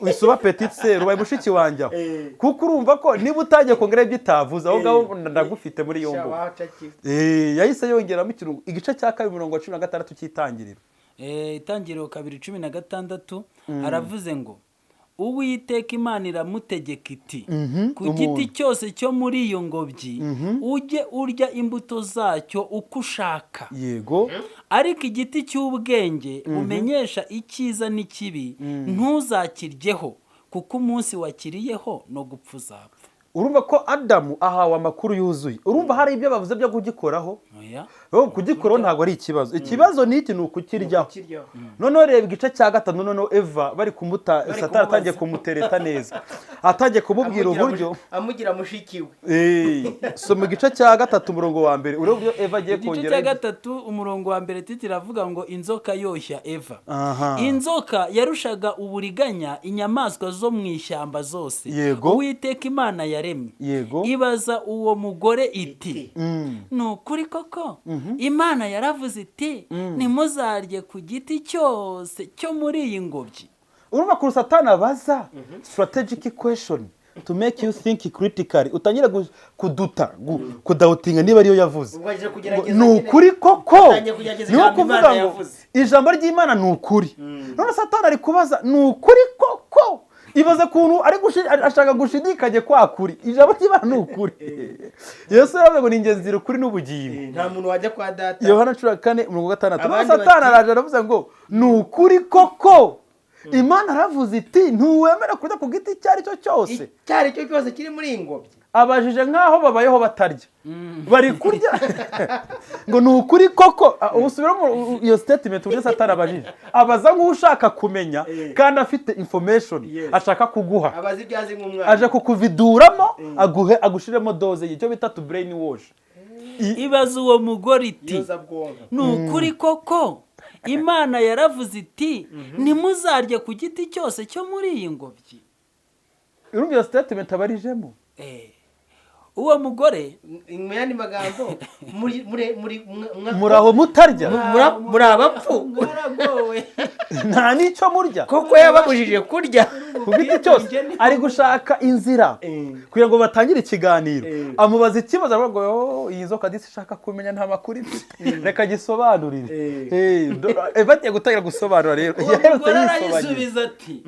uyisuba petite sœur, ubaye mushiki wanjye aho. Kuko urumva ko niba utagiye kongera bitavuze, aho ngaho ndagufite muri yombo. Yahise yongeramo ikirungo. Igice cya 2 murongo wa 16 cy'itangiriro. Itangiriro 2:16 aravuze ngo Uwiteka Imana iramutegeka iti ku giti cyose cyo muri iyo ngobyi ujye urya imbuto zacyo uko ushaka. Yego. Ariko igiti cy'ubwenge umenyesha icyiza n'ikibi ntuzakiryeho, kuko umunsi wakiriyeho no gupfa uzapfa. Urumva ko Adamu ahawe amakuru yuzuye. Urumva hari ibyo bavuze byo kugikoraho. Kugikoraho ntabwo ari ikibazo. Ikibazo ni iki, ni ukukiryaho. Noneho reba igice cya 5, noneho Eva bari kumuta, Satani atangiye kumutereta neza, atangiye kumubwira uburyo amugira mushiki we. So mu gice cya 3 umurongo wa 1 urubyo Eva agiye kongera. Igice cya 3 umurongo wa 1 titiravuga ngo inzoka yoshya Eva. Inzoka yarushaga uburiganya inyamaswa zo mu ishyamba zose Uwiteka Imana yaremye. Ibaza uwo mugore iti nukuri koko Imana yaravuze iti ntimuzarye ku giti cyose cyo muri iyi ngobyi. Urumva ko Satani abaza strategic question to make you think critically. Utangira kudautinga niba ariyo yavuze. Nukuri koko niyo kuvuga ngo ijambo ry'Imana nukuri. None Satani ari kubaza nukuri koko. Ibaza kuntu ari ashaka gushidikanye kwa kuri. Ijambo ry'Imana nukuri. Yesu yaravuze ngo ningenzi ukuri n'ubugingo. Nta muntu wajya kwa data. Yohana 4:6. None Satani araje aravuze ngo nukuri koko Imana aravuze iti ntuwemera kurya ku giti cyari cyo cyose. Cyari cyo cyose kiri muri ingobyi. Abajije nkaho babayeho batarya. Bari kurya. Ngo nukuri koko ubusubira mu iyo statement uje Satani abajije. Abaza nk'ushaka kumenya kandi afite information ashaka kuguha. Abazi ibyazi nk'umwana. Aje kukuviduramo agushiremo doze y'icyo bita to brain wash. Ibaza uwo mugore iti nukuri koko Imana yaravuze iti ntimuzarye ku giti cyose cyo muri iyi ngobyi. urumva iyo statement abarijemo. Uwo mugore mu yandi magambo muri aho mutarya muri abapfu mwaragowe nta n'icyo murya koko yababujije kurya ku giti cyose ari gushaka inzira kugira ngo batangire ikiganiro amubaza ikibazo aravuga ngo iyi nzoka disi ishaka kumenya nta makuru reka gisobanurire bagiye gutangira gusobanura rero arayisubiza ati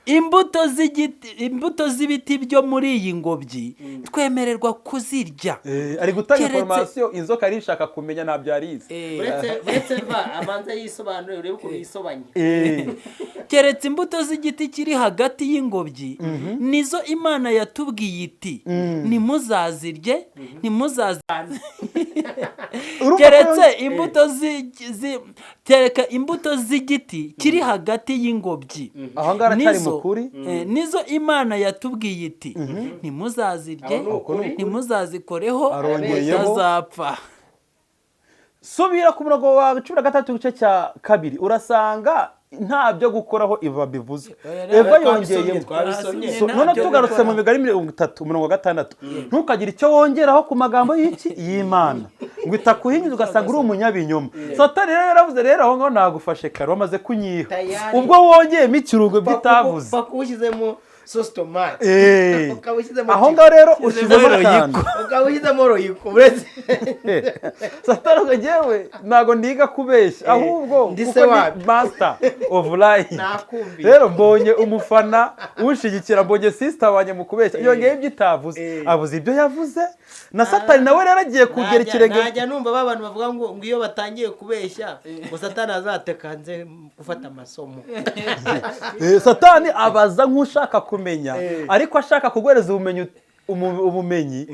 imbuto z'ibiti byo muri iyi ngobyi twemererwa kuzirya. Ari gutanga information inzoka ari ishaka kumenya ntabyo arize. Uretse amanza yisobanure urebe uko yisobanye. Keretse imbuto z'igiti kiri hagati y'ingobyi nizo Imana yatubwiye iti nimuzazirye ntimuzazane. Kereka imbuto z'igiti kiri hagati y'ingobyi. Aho ngara cyari mukuri. Nizo Imana yatubwiye iti ntimuzazirye ntimuzazikoreho mutazapfa. Subira ku murongo wa 13 gice cya 2 urasanga nta byo gukoraho Eva bivuze. Eva yongeye none tugarutse mu migari 30 umurongo wa 6 ntukagira icyo wongeraho ku magambo y'iki y'Imana ngo itakuhinyuza ugasanga uri umunyabinyoma. Satani rero yaravuze rero aho ngo nagufashe kare wamaze kunyiha ubwo wongeyemo ikirugo bitavuze bakubushyizemo sauce tomate aho ngaho rero ushizemo royiko ukabushyizemo royiko uretse Satani ngo jewe nago ndiga kubeshya ahubwo ndise wapi master of life rero mbonye umufana ushigikira mbonye sister wanye mu kubeshya yongeye ibyo itavuze avuze ibyo yavuze na Satani nawe rero agiye kugera ikirenge. Najya numva babantu bavuga ngo iyo batangiye kubeshya ngo Satani azatekanze gufata amasomo. Satani abaza nk'ushaka kumenya ariko ashaka kugwereza ubumenyi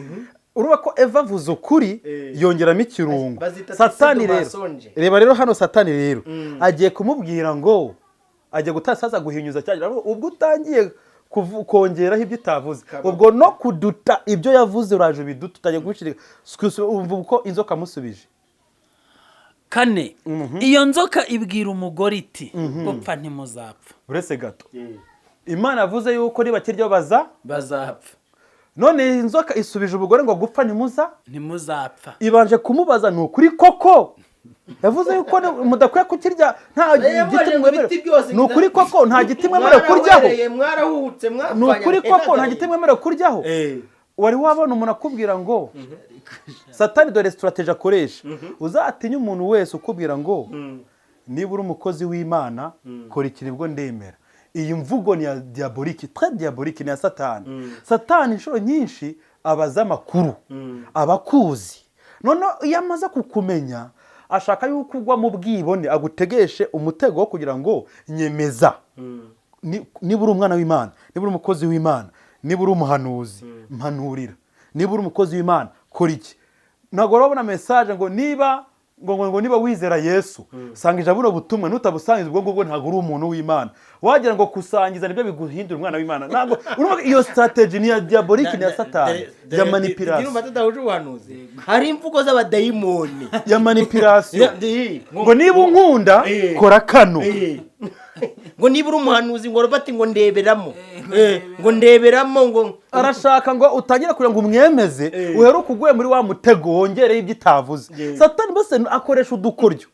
uruba ko Eva avuze ukuri yongeramo ikirungo. Satani rero reba rero hano Satani rero agiye kumubwira ngo agiye gutasaza guhinyuza cyagira ubwo utangiye kongeraho ibyo itavuze ubwo no kuduta ibyo yavuze uraje biduta utagiye gushirika umva uko inzoka musubije. 4 iyo nzoka ibwira umugore iti gupfa ntimuzapfa. Uretse gato Imana yavuze yuko nibakirya bazapfa. None inzoka isubije umugore ngo gupfa ntimuzapfa. Ibanje kumubaza nukuri koko yavuze yuko mudakwiye kukirya nta giti mwemere nukuri koko nta giti mwemere kuryaho mwarahutse nukuri koko nta giti mwemere kuryaho. Wari wabona umuntu akubwira ngo Satani dore strategy akoresha uzatinya umuntu wese ukubwira ngo niba uri umukozi w'Imana kora ikiribwo ndemera. Iyi mvugo ni ya diabolique, très diabolique, ni ya Satani. Satani inshuro nyinshi abaza amakuru abakuzi none iyo amaze kukumenya ashaka yuko ugwa mu bwibone agutegeshe umutego wo kugira ngo nyemeza niba uri umwana w'Imana, niba uri umukozi w'Imana, niba uri umuhanuzi mpanurira, niba uri umukozi w'Imana kora iki. Ntabwo urabona message ngo niba niba wizera Yesu sangije buno butumwa nutabusangiza ubwo ngubwo ntago uri umuntu w'Imana wagira ngo kusangiza nibyo biguhindura umwana w'Imana. Ntabwo urumva iyo strategy ni ya diabolique, ni ya Satani ya manipulation. Hari imvugo z'abadayimoni ya manipulation ngo niba unkunda kora kano ngo niba uri umuhanuzi ngo robati ngo ndeberamo ngo ndeberamo ngo arashaka ngo utangira kugira ngo umwemeze uheruka uguye muri wa mutego wongereye ibyo itavuze. Satani bose akoresha udukoryo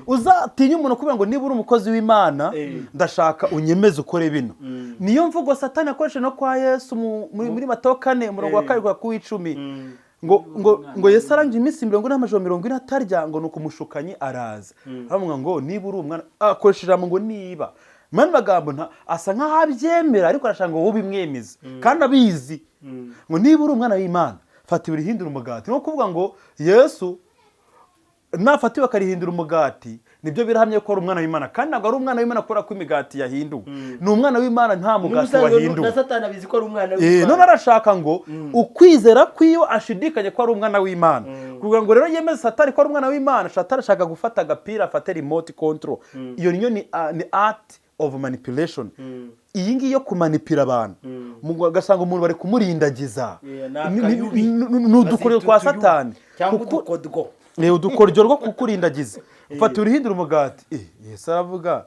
uzatinya umuntu kubera ngo niba uri umukozi w'Imana ndashaka unyemeze ukore bino. Niyo mvugo Satani akoresha no kwa Yesu muri Matayo 4 umurongo wa 2 ku 10 ngo Yesu arangije iminsi 40 atarya ngo nuko umushukanyi araza avuga ngo niba uri umwana akoresheje ngo niba mani magambo asa nkaho abyemera ariko arashaka ngo ubimwemeze kandi abizi ngo niba uri umwana w'Imana fata ibirihindura umugati. No kuvuga ngo Yesu nafatiwe akarihindura umugati nibyo birahamye ko ari umwana w'Imana kandi ntabwo ari umwana w'Imana kubera ko imigati yahinduwe. Ni umwana w'Imana nta mugati wahinduwe. Na Satani abizi ko ari umwana w'Imana. None arashaka ngo ukwizera kwiyo ashidikanye ko ari umwana w'Imana kugira ngo rero yemeze Satani ko ari umwana w'Imana. Satani ashaka gufata agapira afate remote control. Iyo niyo ni art of manipulation. Iyi ngiyi yo kumanipira abantu gasanga umuntu bari kumurindagiza n'udukoryo kwa Satani cyangwa udukodgo udukoryo rwo kukurindagiza ufata urihindura umugati. Yesu aravuga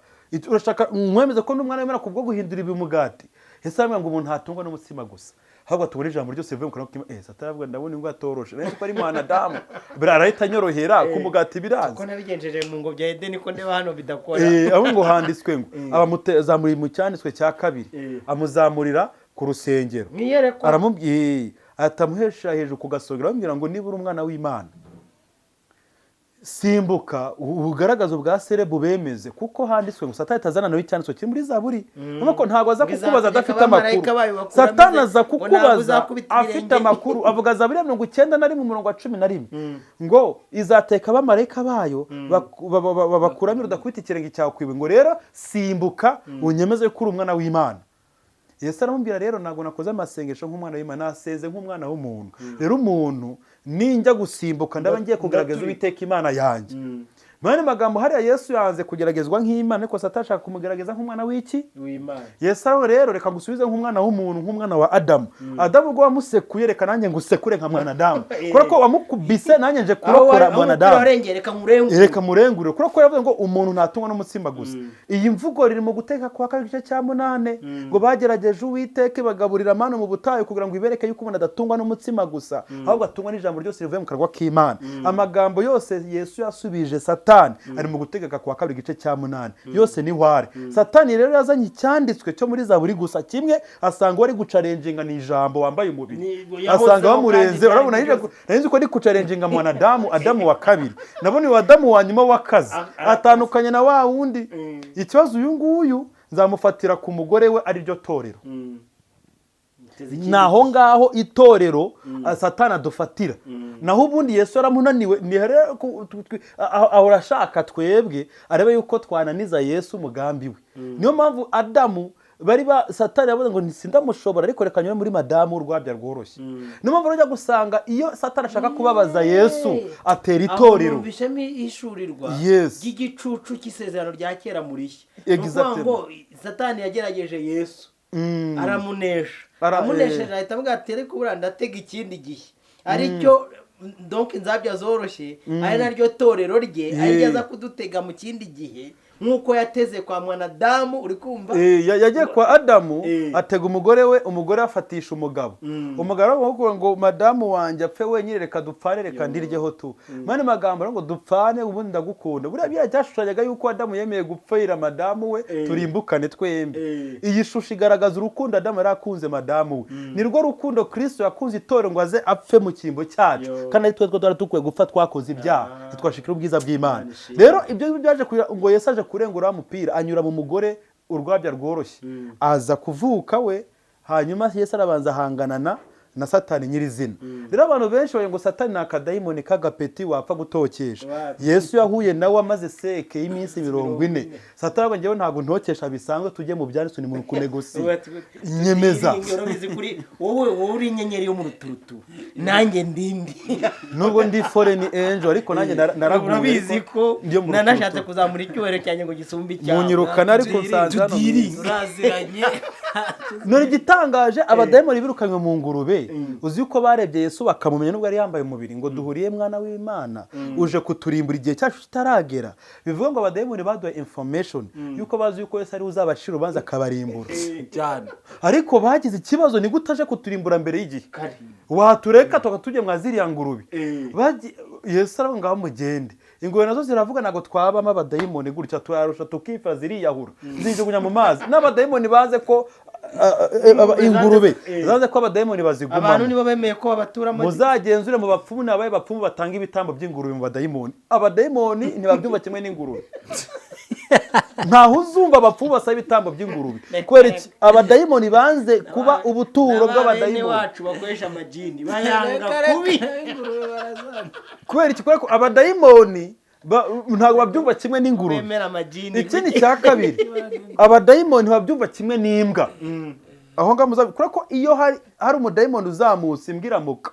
urashaka mwemeze ko n'umwana w'Imana kubwo guhindura ibi umugati Yesu aramubwira ngo umuntu ntatungwa n'umutsima gusa ahubwo tubona ijambo ryose rivuye mu kanwa k'Imana. Satani aravuga ndabona ingwa atoroshe nari ko ari mwanadamu arahita anyorohera ku mugati biraza ko nabigenjeje mu ngo bya Edeni ko ndeba hano bidakora aho ngo handitswe ngo abamuzamuriye mu cyanditswe cya kabiri amuzamurira ku rusengero aramubwiye atamuhesha hejuru ku gasongero amubwira ngo niba uri umwana w'Imana simbuka ubugaragazo bwa serebu bemeze kuko handitswe ngo Satani atazana nawe icyanditswe kiri muri Zaburi nuko ntabwo aza kukubaza adafite amakuru. Satani aza kukubaza afite amakuru. Avuga Zaburi 91:11 ngo izateka abamarayika bayo bakuramira udakubita ikirenge cyawe kwiwe ngo rero simbuka unyemeze ko uri umwana w'Imana. Yesu aramubwira rero ntabwo nakoze amasengesho nk'umwana w'Imana naseze nk'umwana w'umuntu. Rero umuntu ninjya gusimbuka ndaba ngiye kugaragaza Uwiteka Imana yanjye. Mane magambo hariya Yesu yanze kugeragezwa nk'Imana ariko Satani ashaka kumugerageza nk'umwana w'iki w'Imana. Yesu rero reka gusubize nk'umwana w'umuntu nk'umwana wa Adamu. Adamu ubwo wamusekuye reka nanjye ngusekure nka mwana Adamu. Kuko wamukubise nanjye nje kurokora mwana Adamu. Reka murengure kuko yavuze ngo umuntu ntatungwa n'umutsima gusa. Iyi mvugo riri mu guteka kwa kagice cya 8 ngo bagerageje Uwiteka bagaburira amano mu butayu kugira ngo ibereke yuko umuntu adatungwa n'umutsima gusa ahubwo atungwa n'ijambo ryose rivuye mu kanwa k'Imana. Amagambo yose Yesu yasubije Satani ari mu gutegeka kwa kabiri gice cya 8 yose ni ware. Satani rero yazanye icyanditswe cyo muri Zaburi gusa kimwe asanga wari gucarenjinga ni ijambo wambaye umubiri asanga bamurenze urabona nzi ko ari gucarenjinga mwanadamu Adamu wa kabiri nabone wa Adamu wa nyuma wakazi atandukanye na wa wundi. Ikibazo uyu nguyu nzamufatira ku mugore we ari ryo torero naho ngaho itorero Satani adufatira naho ubundi Yesu aramunaniwe ahora ashaka twebwe arebe yuko twananiza Yesu umugambi we. Niyo mpamvu Adamu bari Satani yavuze ngo nsindamushobora ariko reka nyure muri madamu urwabya rworoshye. Niyo mpamvu rujya gusanga iyo Satani ashaka kubabaza Yesu atera itorero bishemo ishurirwa ry'igicucu cy'isezerano rya kera muri ngo Satani yagerageje Yesu aramunesha amunesheje ahita avuga ati reka ubura ndatega ikindi gihe aricyo donc inzabya zoroshye ari naryo torero rye ari aza kudutega mu kindi gihe nkuko yateze kwa mwanadamu uri kumva yagiye kwa Adamu atega umugore we umugore afatisha umugabo umugabo aravuga ngo madamu wanjye apfe wenyine reka dupfane reka ndiryeho tu mane magambo ngo dupfane ubundi ndagukunda buriya byashushanyaga yuko Adamu yemeye gupfira madamu we turimbukane twembe. Iyi shusho igaragaza urukundo Adamu yarakunze madamu we nirwo rukundo Kristo yakunze itorero ngo aze apfe mu kimbo cyacu kandi ari twe twaratukwiye gupfa twakoze ibyaha twashikira ubwiza bw'Imana. Rero ibyo byaje ngo Yesu aje kurengura mupira anyura mu mugore urwabya rworoshye aza kuvuka we hanyuma Yesu arabanza hanganana na Satani nyirizina. Rero abantu benshi bavuga ngo Satani nakadayimoni kagapeti wapfa gutokesha. Yesu yahuye nawe amaze seke y'iminsi 40. Satani ngo ngewe ntago ntokesha bisanzwe tujye mu byanditswe ni mu kunegosi nyemeza wowe uri inyenyeri yo mu ruturutu nanjye ndindi nubwo ndi foreign angel ariko nanjye naraguye urabizi ko nanashatse kuzamura icyubahiro cyanjye ngo gisumbe cyane munyirukana ariko nsanza turaziranye. None gitangaje abadayimoni birukanywe mu ngurube uzi uko barebye Yesu bakamumenya nubwo ari yambaye umubiri ngo duhuriye mwana w'Imana uje kuturimbura igihe cyacu kitaragera. Bivuga ngo abadayimoni baduha information yuko bazi yuko Yesu ari uzabashira ubanza akabarimbura cyane ariko bagize ikibazo ni gutaje kuturimbura mbere y'igihe watureka tukatujye mwaziriya ngurube Yesu aravuga mugende ingwe nazo ziravuga nago twabamo abadayimoni gutya tuyarusha tukifa ziriyahura zijugunya mu mazi n'abadayimoni baze ko ingurube zaze ko abadayimoni baziguma abantu nibo bemeye ko babaturamo muzagenzure mu bapfumu nabaye bapfumu batanga ibitambo by'ingurube mu badayimoni. Abadayimoni ntibabyumva kimwe n'ingurube ntaho uzumva abapfumu basaba ibitambo by'ingurube kwera iki abadayimoni banze kuba ubuturo bw'abadayimoni wacu bakoresha amajini bayanga kubi kwera iki ko abadayimoni ntago babyumva kimwe n'ingurube. Ikindi cya kabiri abadayimoni babyumva kimwe n'imbwa aho ngaho muzabikora ko iyo hari umudayimoni uzamutse imbwira muka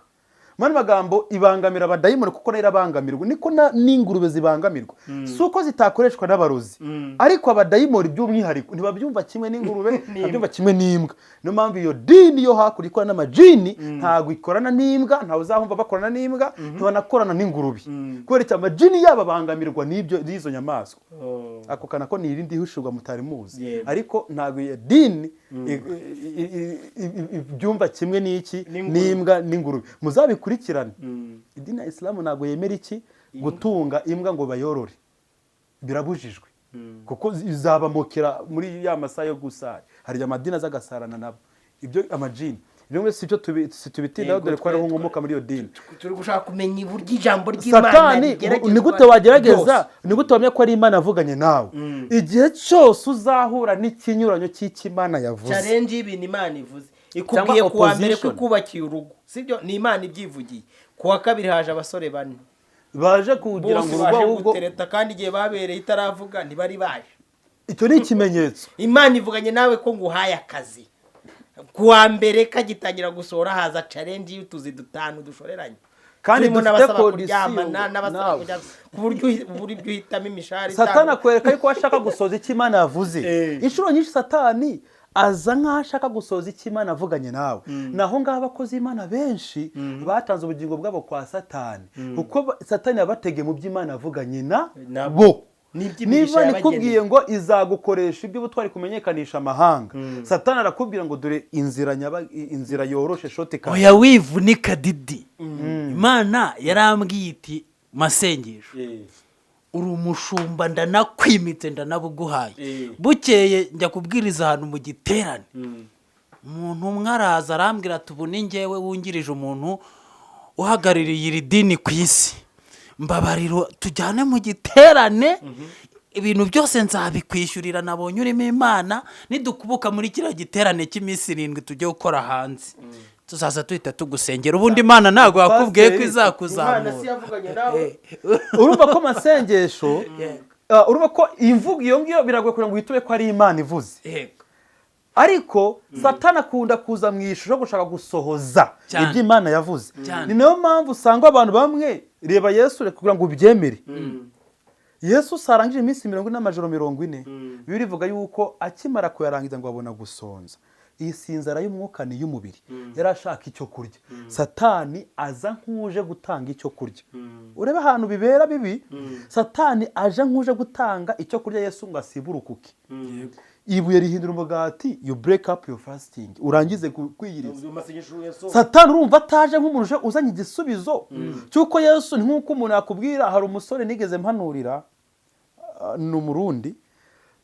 mani magambo ibangamira abadayimoni kuko nayo irabangamirwa niko n'ingurube zibangamirwa si uko zitakoreshwa n'abarozi ariko abadayimoni by'umwihariko ntibabyumva kimwe n'ingurube ntibabyumva kimwe n'imbwa niyo mpamvu iyo dini yo hakurya ikorana n'amajini ntabwo ikorana n'imbwa ntawe uzahumva bakorana n'imbwa ntibanakorana n'ingurube kubera icyo amajini yabo abangamirwa n'izo nyamaswa ako kana ko ni irindi hishurwa mutari muzi ariko ntabwo iyo dini ibyumva kimwe n'iki n'imbwa n'ingurube muzabikurikirane idini ya isilamu ntabwo yemera iki gutunga imbwa ngo bayorore birabujijwe kuko izabamokera muri ya masaha yo gusara hari amadini azagasarana nabo ibyo amajini ibyo si byo tubitindaho dore ko ariho nkomoka muri iyo dini turi gushaka kumenya uburyo ijambo ry'Imana Satani ni gute wagerageza ni gute wamenya ko ari Imana avuganye nawe igihe cyose uzahura n'ikinyuranyo cy'Imana yavuze challenge y'ibintu Imana ivuze ikubwiye kuwa mbere ko kubakiye urugo sibyo ni Imana ibyivugiye kuwa kabiri haje abasore bane baje kugira ngo urugo ahubwo gutereta kandi igihe babereye itaravuga ntibari baje icyo ni ikimenyetso Imana ivuganye nawe ko nguhaye akazi kuwa mbere kagitangira gusohora haza challenge y'utuzi dutanu dushoreranye kandi dufite kondisiyo ku buryo uhitamo imishahara Satani akwereka yuko ashaka gusoza icyo Imana yavuze inshuro nyinshi Satani aza nk'aho ashaka gusoza icyo Imana avuganye nawe naho ngaho abakozi Imana benshi batanze ubugingo bwabo kwa Satani kuko Satani yabategeye mu by'Imana avuganye nabo niba nikubwiye ngo izagukoresha ibyo butwari kumenyekanisha amahanga Satani arakubwira ngo dore inzira yoroshe shoti kandi oya wivunika didi Imana yarambwiye iti masengesho uri umushumba ndanakwimitse ndanabuguhaye bukeye njya kubwiriza ahantu mu giterane umuntu umwe araza arambwira ati ubu ni njyewe wungirije umuntu uhagarariye iri dini ku isi mbabariro tujyane mu giterane ibintu byose nzabikwishyurira nabonye urimo Imana nidukubuka muri kiriya giterane cy'iminsi 7 tujye gukora hanze tuzaza tuhita tugusengera ubundi Imana ntabwo yakubwiye ko izakuzamura urumva ko masengesho urumva ko imvugo iyo ngiyo biragoye kugira ngo uhitube ko ari Imana ivuze ariko Satani akunda kuza mu ishusho gushaka gusohoza ibyo Imana yavuze ni nayo mpamvu usanga abantu bamwe reba Yesu kugira ngo ubyemere Yesu sarangije iminsi 40 n'amajoro 40 bibiri bivuga yuko akimara kuyarangiza ngo abona gusonza iyi sinzara y'umwuka ni y'umubiri yarashaka icyo kurya Satani aza nkuje gutanga icyo kurya urebe ahantu bibera bibi Satani aje nkuje gutanga icyo kurya Yesu ngo asiburukuke ibuye rihindura umugati you break up your fasting urangize kwiyiriza Satani urumva ataje nk'umuntu uzanye igisubizo cyuko Yesu nk'uko umuntu yakubwira hari umusore nigeze mpanurira n'umurundi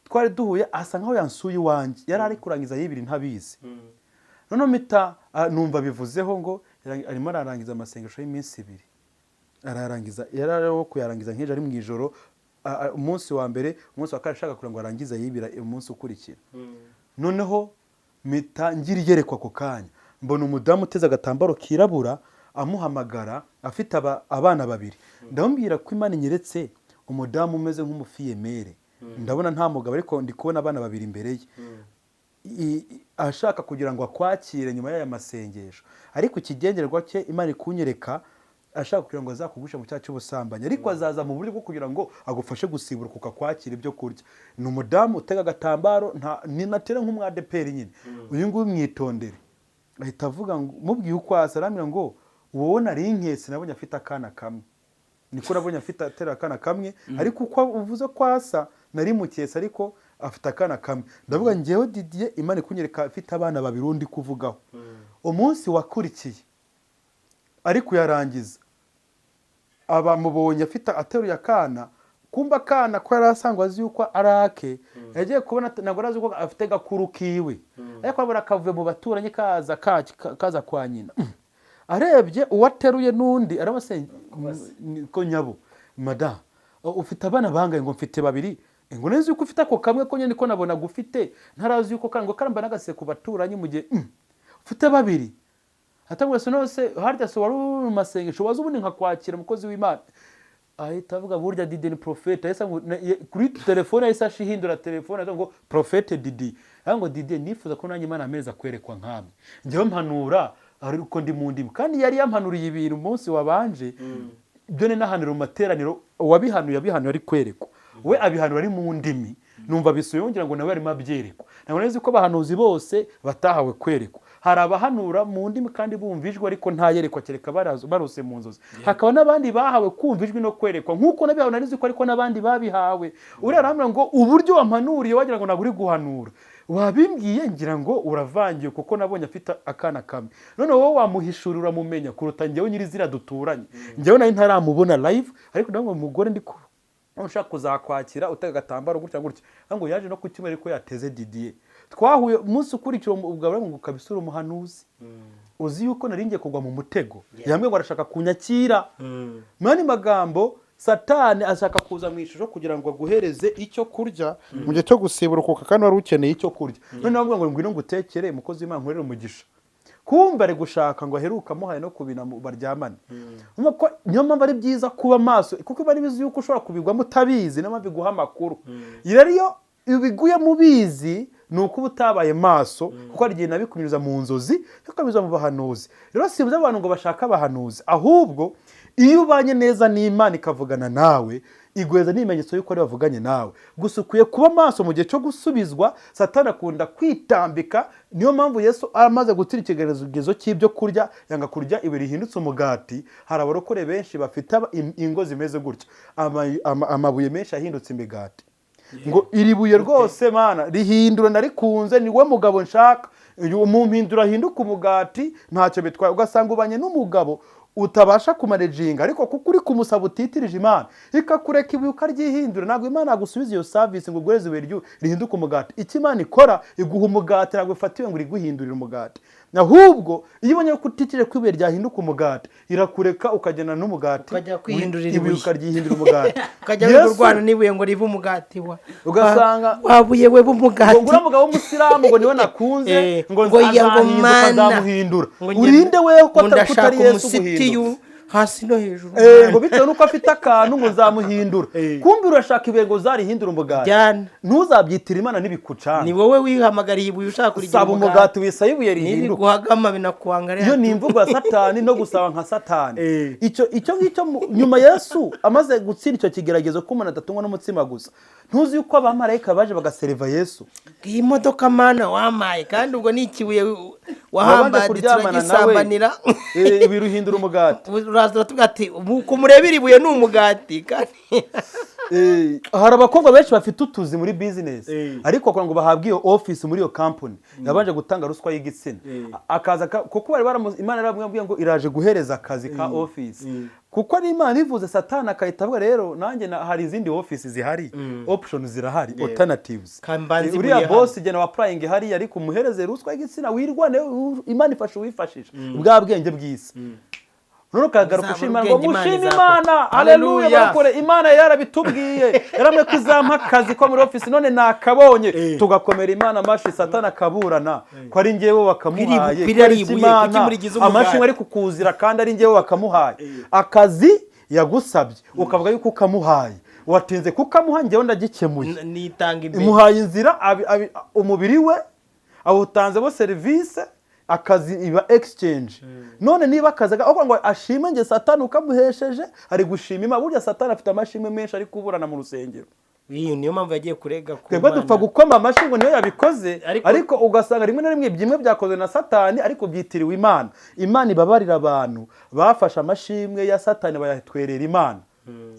twari duhuye asa nkaho yansuye iwanjye yari ari kurangiza y'ibiri ntabizi none mita numva bivuzeho ngo arimo ararangiza amasengesho y'iminsi 2 ararangiza yarariho kuyarangiza nk'ejo ari mu ijoro umunsi wa mbere umunsi wa kabiri ashaka kugira ngo arangize yibira umunsi ukurikira noneho mita ngira iyerekwa ako kanya mbona umudamu uteze agatambaro kirabura amuhamagara afite abana 2 ndamubwira ko Imana inyeretse umudamu umeze nk'umufiyemere ndabona nta mugabo ariko ndi kubona abana 2 imbere ye ashaka kugira ngo akwakire nyuma y'aya masengesho ariko ikigengerwa cye Imana ikunyereka ashaka kugira ngo azakugusha mu cyaha cy'ubusambanyi ariko azaza mu buryo bwo kugira ngo agufashe gusibura kukakwakira ibyo kurya ni umudamu utega agatambaro ni natera nk'umwadeperi nyine uyu nguyu mwitondere ahita avuga ngo mubwiye uko asaramira ngo wowe nari inkesi nabonye afite akana kamwe niko nabonye afite atera akana kamwe ariko uko uvuze ko asa nari mukesi ariko afite akana kamwe ndavuga ngewe Didier Imana ikunyereka afite abana 2 undi kuvugaho umunsi wakurikiye ariko yarangiza abamubonye afite ateruye akana kumba akana ko yarasangwa azi yuko arake yagiye kubona ntabwo arazi ko afite gakuru kiwe ariko abura kavuye mu baturanye kaza kwa nyina arebye uwateruye nundi arabase ko nyabo madam ufite abana bangaye ngo mfite 2 ngo nezi yuko ufite ako kamwe ko nyine ko nabona gufite ntarazi yuko kango karamba nagase ku baturanye mu gihe ufite 2 atangwa sonose harya so waru masengesho wazo ubundi nkakwakira umukozi w'Imana ahita avuga burya Didi ni prophet ahisa kuri telefone ahisa ashihindura telefone ngo prophet Didi ngo Didi nifuza ko nanjye Imana ameza kwerekwa nkamwe njyewe mpanura ariko ndi mu ndimi kandi yari yampanuriye ibintu umunsi wabanje ibyo ni nahanira mu materaniro uwabihanuye abihanuye ari kwerekwa we abihanura ari mu ndimi numva bisuye yongera ngo nawe arimo abyerekwa ntabwo nzi ko abahanuzi bose batahawe kwerekwa hari abahanura mu ndimi kandi bumva ijwi ariko ntayerekwa kereka barose mu nzozi hakaba n'abandi bahawe kumva ijwi no kwerekwa nk'uko nabihawe narizi ko ariko n'abandi babihawe uriya arambwira ngo uburyo wampanuriye wagira ngo ntabwo uri guhanura wabimbwiye ngira ngo uravangiye kuko nabonye afite akana kamwe none wowe wamuhishura uramumenya kuruta njyewe nyirizina duturanye njyewe nari ntaramubona live ariko ndabona umugore ndi ko ushaka kuzakwakira utega agatambaro gutya gutya ngo yaje no kucyumera ko yateze Didier twahuye umunsi ukurikira ubwo ngo kabisura umuhanuzi uzi yuko naringiye kugwa mu mutego yambwe ngo arashaka kunyakira mani magambo Satani ashaka kuza mu ishusho kugira ngo aguhereze icyo kurya mu gihe cyo gusiburuka kandi wari ukeneye icyo kurya none bavuga ngo ngwino ngutekere umukozi w'Imana nkorera umugisha kumva ari gushaka ngo aheruka amuhaye no kubina baryamane nuko niyo mpamvu ari byiza kuba maso kuko bari bizi yuko ushobora kubigwamo utabizi niyo mpamvu iguha amakuru rero ibiguye mu bizi nuko utabaye maso kuko ari igihe nabikunyuza mu nzozi ukabiza mu bahanuzi rero sibuze abantu ngo bashaka abahanuzi ahubwo iyo ubanye neza n'Imana ikavugana nawe igweza n'ibimenyetso yuko ari bavuganye nawe gusa ukwiye kuba maso mu gihe cyo gusubizwa Satani akunda kwitambika niyo mpamvu Yesu amaze gutira ikigerezo cy'ibyo kurya yanga kurya ibi rihindutse umugati hari abarokore benshi bafite ingo zimeze gutya amabuye menshi ahindutse imigati ngo iri buye rwose mana rihindura narikunze ni we mugabo nshaka umumpindura ahinduka umugati ntacyo bitwaye ugasanga ubanye n'umugabo utabasha kumanejinga ariko kuko uri kumusaba utitirije Imana ikakureka ibuye ukaryihindura ntabwo Imana yagusubiza iyo service ngo ugureze ibuye rihinduka umugati icyo Imana ikora iguha umugati ntabwo ifatiwe ngo iriguhindurire umugati ahubwo iyo ubonye ko utitije ko ibuye ryahinduka umugati irakureka ukagena n'umugati ukajya kwihindurira ibuye ukaryihindura umugati ukajya kurwana n'ibuye ngo rive umugati ugasanga wabuye we b'umugati ngo umugabo w'umusiramu ngo niwe nakunze ngo nzamuhindura urinde wewe ko atari Yesu guhindura hasi no hejuru ngo bitewe nuko afite akantu ngo nzamuhindura kumbi urashaka ibengo zarihindura umugati ntuzabyitira Imana n'ibikucana ni wowe wihamagariye ibuye ushaka kurigira saba umugati wisaye ibuye rihinduka guhagama binakwanga iyo ni imvugo ya Satani no gusaba nka Satani icyo nyuma Yesu amaze gutsinda icyo kigeragezo ko umuntu adatungwa n'umutsima gusa ntuzi yuko abamarayika baje bagasereva Yesu iyi modoka mana wamaye kandi ubwo ni ikibuye wahambaditse uragisambanira biruhindura umugati uraza tuvuga ati uko murebera ibuye ni umugati kandi hari abakobwa benshi bafite utuzi muri business ariko kugira ngo bahabwe iyo office muri iyo company yabanje gutanga ruswa y'igitsina akaza kuko bari Imana yarabwiye ngo iraje guhereza akazi ka office kuko ari Imana ivuze Satani akayitabwa rero nanjye hari izindi office zihari options zirahari alternatives uriya boss igena wa applying hari ariko umuhereze ruswa y'igitsina wirwane Imana ifashe wifashisha bwa bwenge bw'isi none kagaruka ushimana ngo mushime Imana haleluya bakore Imana yarabitubwiye yaramwe kwizampa akazi ko muri office none nakabonye tugakomera Imana amashi Satani akaburana ko ari ngewe bakamuhaye amashi ari kukuzira kandi ari ngewe bakamuhaye akazi yagusabye ukavuga yuko ukamuhaye watinze kukamuha ngewe ndagikemuye nitanga imbere imuhaye inzira umubiri we awutanzemo service akazi iba exchange none niba akazi aho ngo ashime nge Satani ukamuhesheje ari gushima Imana burya Satani afite amashimwe menshi ari kuburana mu rusengero niyo mpamvu yagiye kurega ku Mana dupfa gukoma amashi ngo niyo yabikoze ariko ugasanga rimwe na rimwe byimwe byakoze na Satani ariko byitiriwe Imana ibabarira abantu bafashe amashimwe ya Satani bayatwerera Imana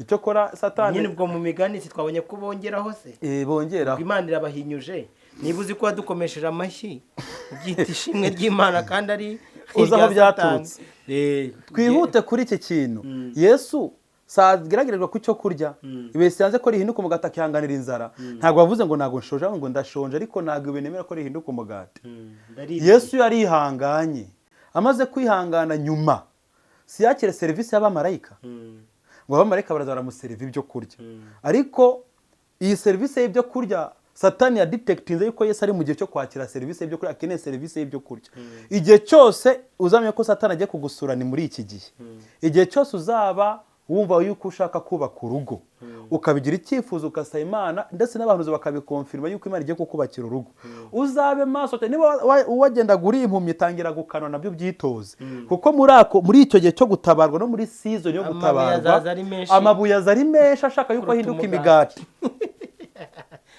icyo kora Satani nyine ubwo mu migani twabonye ko bongeraho se bongeraho Imana irabahinyuje niba uzi ko wadukomesheje amashyi ubyita ishimwe ry'Imana kandi ari uzaho byaturutse twihute kuri iki kintu Yesu sageragerezwa ku cyo kurya ibese yanze ko rihinduka umugati akihanganira inzara ntabwo bavuze ngo nago nshoje ngo ndashonje ariko ntabwo benemera ko rihinduka umugati Yesu yari ihanganye amaze kwihangana nyuma si yakire service y'abamarayika ngo abamarayika baraza baramuseriva ibyo kurya ariko iyi service y'ibyo kurya Satani ya detectinze yuko Yesu ari mu gihe cyo kwakira service y'ibyo kurya akeneye service y'ibyo kurya igihe cyose uzamenye ko Satani agiye kugusura ni muri iki gihe igihe cyose uzaba wumva yuko ushaka kubaka urugo ukabigira icyifuzo ugasaba Imana ndetse n'abantu bakabikonfirma yuko Imana igiye kukubakira urugo. Uzabe maso cyane, niba wagendaga uri impumyi tangira gukanwa nabyo byitoze, kuko muri icyo gihe cyo gutabarwa no muri season yo gutabarwa amabuye azari menshi ashaka yuko ahinduka imigati.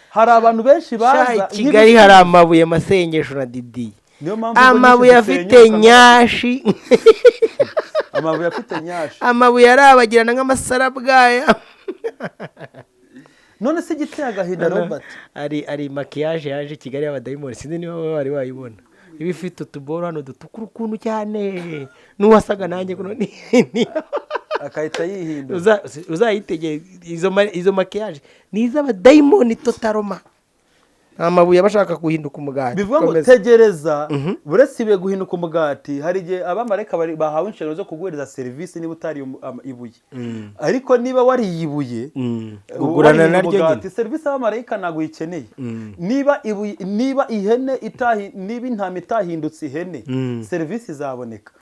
Hari abantu benshi baza Kigali, hari amabuye masengesho na Didi, amabuye afite nyashi amabuye afite nyashi, amabuye arabagirana nk'amasarabwaya. none se igiteye agahinda Robert, ari makiyaje yaje Kigali y'abadayimoni, sinzi niba bari wayibona, iba ifite utuboro hano dutukura ukuntu cyane, n'uwasaga nanjye kuno akahita yihindura. Uzayitegeye izo makiyaje ni iz'abadayimoni totaloma, amabuye bashaka guhinduka umugati. Bivuga ngo tegereza, buretse ibuye guhinduka umugati, hari igihe abamarayika bahawe inshingano zo kuguhereza serivisi niba utari ibuye, ariko niba wari ibuye gugurana naryo, serivisi abamarayika ntabwo uyikeneye. Niba ihene niba intama itahindutse ihene, serivisi izaboneka.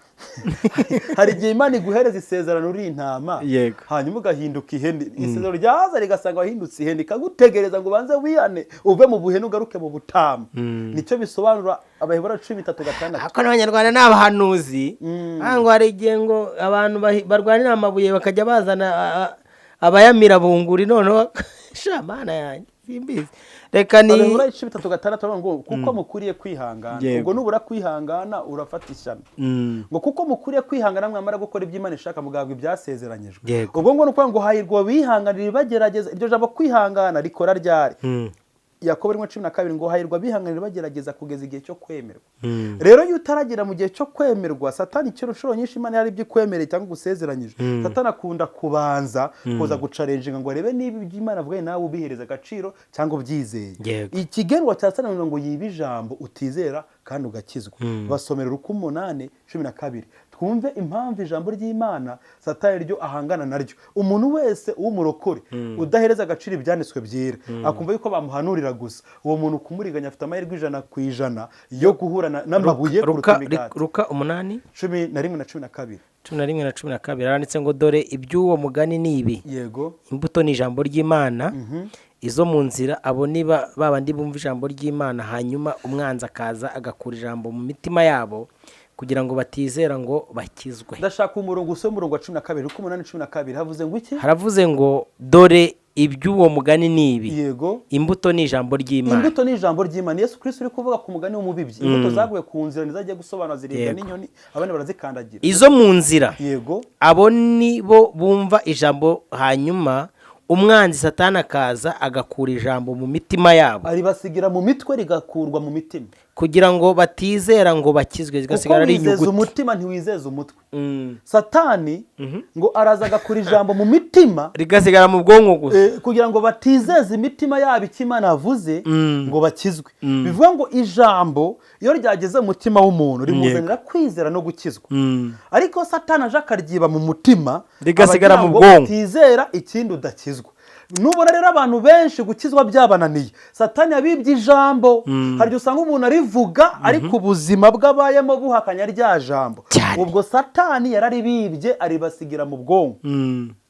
Hari igihe Imana iguhereza isezerano uri intama, hanyuma ugahinduka ihene, isezerano ryaza rigasanga wahindutse ihene, ikagutegereza ngo ubanze wihane uve mu buhene ugaruke mu butama. Nicyo bisobanura Abaheburayo 13:6. Ako n'Abanyarwanda ni abahanuzi, ngo hari igihe ngo abantu barwanira amabuye bakajya bazana abayamira bunguri, noneho shamana yanjye simbizi. Reka ni Abaheburayo 13:6 ngo kuko mukuriye kwihangana. Ubwo nubura kwihangana urafata ishyano. Ngo kuko mukuriye kwihangana mwamara gukora ibyo Imana ishaka mugabwa ibyasezeranyijwe. Ubwo ngo nuko ngo hahirwa bihanganira bagerageza. Iryo jambo kwihangana rikora ryari? Yakobo 1:12 ngo hahirwa bihanganira bagerageza kugeza igihe cyo kwemerwa. Rero iyo utaragera mu gihe cyo kwemerwa, Satani inshuro nyinshi Imana yari ibyo kwemereye cyangwa gusezeranyije, Satani akunda kubanza kuza gucarenjinga ngo arebe niba ibyo Imana avuga nawe ubihereza agaciro cyangwa ubyizeye. Ikigenwa cya Satani ngo yibe ijambo utizera kandi ugakizwa. Basomera Luka 8:12. Twumve impamvu ijambo ry'Imana Satani ryo ahangana naryo. Umuntu wese w'umurokore udahereza agaciro ibyanditswe byera, akumva yuko bamuhanurira gusa, uwo muntu kumuriganya afite amahirwe 100% yo guhura n'amabuye kuruta imigati. Luka 8:11-12. 11-12 aranditse ngo dore iby'uwo mugani ni ibi. Imbuto ni ijambo ry'Imana, izo mu nzira abo ni babandi bumva ijambo ry'Imana, hanyuma umwanzi akaza agakura ijambo mu mitima yabo kugira ngo batizera ngo bakizwe. Ndashaka umurongo usome umurongo wa 12, Luka 8:12. Havuze ngo iki? Haravuze ngo dore iby'uwo mugani ni ibi. Imbuto ni ijambo ry'Imana. Imbuto ni ijambo ry'Imana. Yesu Kristo uri kuvuga ku mugani w'umubibyi. Imbuto zaguye ku nzira nizagiye gusobanura ziribwa n'inyoni, abandi barazikandagira. Izo mu nzira abo ni bo bumva ijambo, hanyuma umwanzi Satani akaza agakura ijambo mu mitima yabo, aribasigira mu mitwe rigakurwa mu mitima, kugira ngo batizera ngo bakizwe, zigasigara ari inyuguti. Wizeza umutima ntiwizeza umutwe. Satani ngo araza agakura ijambo mu mitima rigasigara mu bwonko gusa, kugira ngo batizeze imitima yabo icyo Imana yavuze ngo bakizwe. Bivuga ngo ijambo iyo ryageze mu mutima w'umuntu rimuzanira kwizera no gukizwa. Ariko Satani aje akaryiba mu mutima rigasigara mu bwonko, batizera ikindi udakizwa. Nubona rero abantu benshi gukizwa byabananiye, Satani yabibye ijambo. Hari igihe usanga umuntu arivuga ariko ubuzima bw'abayemo buhakanya rya jambo. Ubwo Satani yararibibye aribasigira mu bwonko,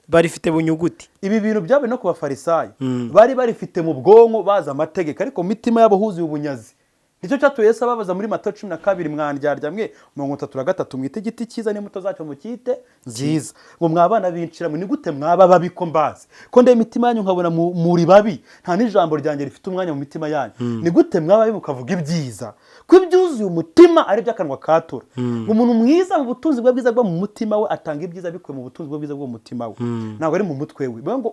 barifite bunyuguti. Ibi bintu byabaye no ku bafarisayo, bari barifite mu bwonko baza amategeko, ariko mu mitima yabo huzuye ubunyazi. Nicyo cyatuye Yesu ababaza muri Matayo 12 mwandyarya mwe 33 mwite igiti cyiza n'imbuto zacyo mukite nziza. Ngo mwabana bincira mu ni gute mwaba babiko mbazi ko nde imitima yanyu nkabona muri babi, nta n'ijambo ryanjye rifite umwanya mu mitima yanyu. Ni gute mwaba bimukavuga ibyiza ko ibyuzuye umutima ari byakanwa katura. Umuntu mwiza mu butunzi bwa bwiza bwo mu mutima we atanga ibyiza bikuye mu butunzi bwa bwiza bwo mu mutima we, ntabwo ari mu mutwe we. Ngo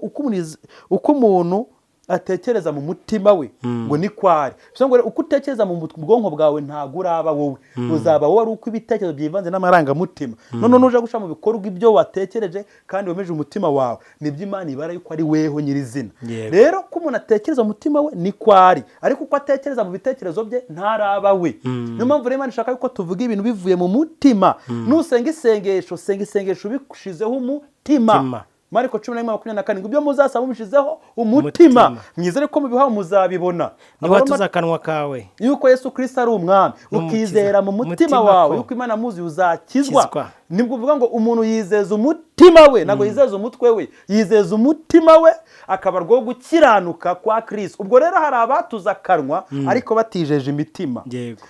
uko umuntu atekereza mu mutima we ngo ni kwari. Ngo uko utekereza mu bwonko bwawe ntago uraba wowe, uzaba wowe ari uko ibitekerezo byivanze n'amarangamutima. None nuje gusha mu bikorwa ibyo watekereje kandi wemeje umutima wawe, nibyo Imana ibara yuko ari weho nyirizina. Rero ko umuntu atekereza mu mutima we ni kwari, ariko uko atekereza mu bitekerezo bye ntaraba we. Niyo mpamvu rero Imana ishaka yuko tuvuga ibintu bivuye mu mutima. Nusenga isengesho, senga isengesho bishizeho umutima. Mariko 11:24 ngo ibyo muzasaba mushizeho umutima, mwizere ko mubihawe muzabibona. Niba tuzakanwa kawe yuko Yesu Kristo ari umwami, ukizera mu mutima wawe yuko Imana muzi uzakizwa. nibwo uvuga ngo umuntu yizeza umutima we ntabwo yizeza umutwe we, yizeza umutima we akabarwaho gukiranuka kwa Kristo. Ubwo rero hari abatuza akanwa ariko batijeje imitima,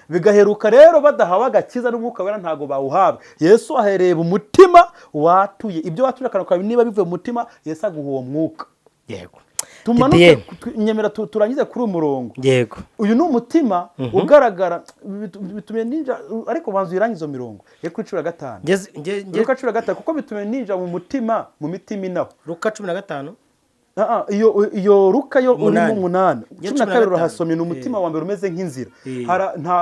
bigaheruka rero badahawe agakiza n'umwuka wera ntabwo bawuhabwa. Yesu ahereba umutima watuye, ibyo watuye akanwa kawe niba bivuye mu mutima, Yesu aguha uwo mwuka. Yego, tumanuke nyemera turangize kuri umurongo. Yego, uyu ni umutima ugaragara bitumye ninja, ariko banzu irangizo mirongo ye ku 15 Luka 15 kuko bitumye ninja mu mutima, mu mitima inaho. Luka 15 iyo Luka yo uri mu 8 12 hasomye n'umutima wa mbere umeze nk'inzira,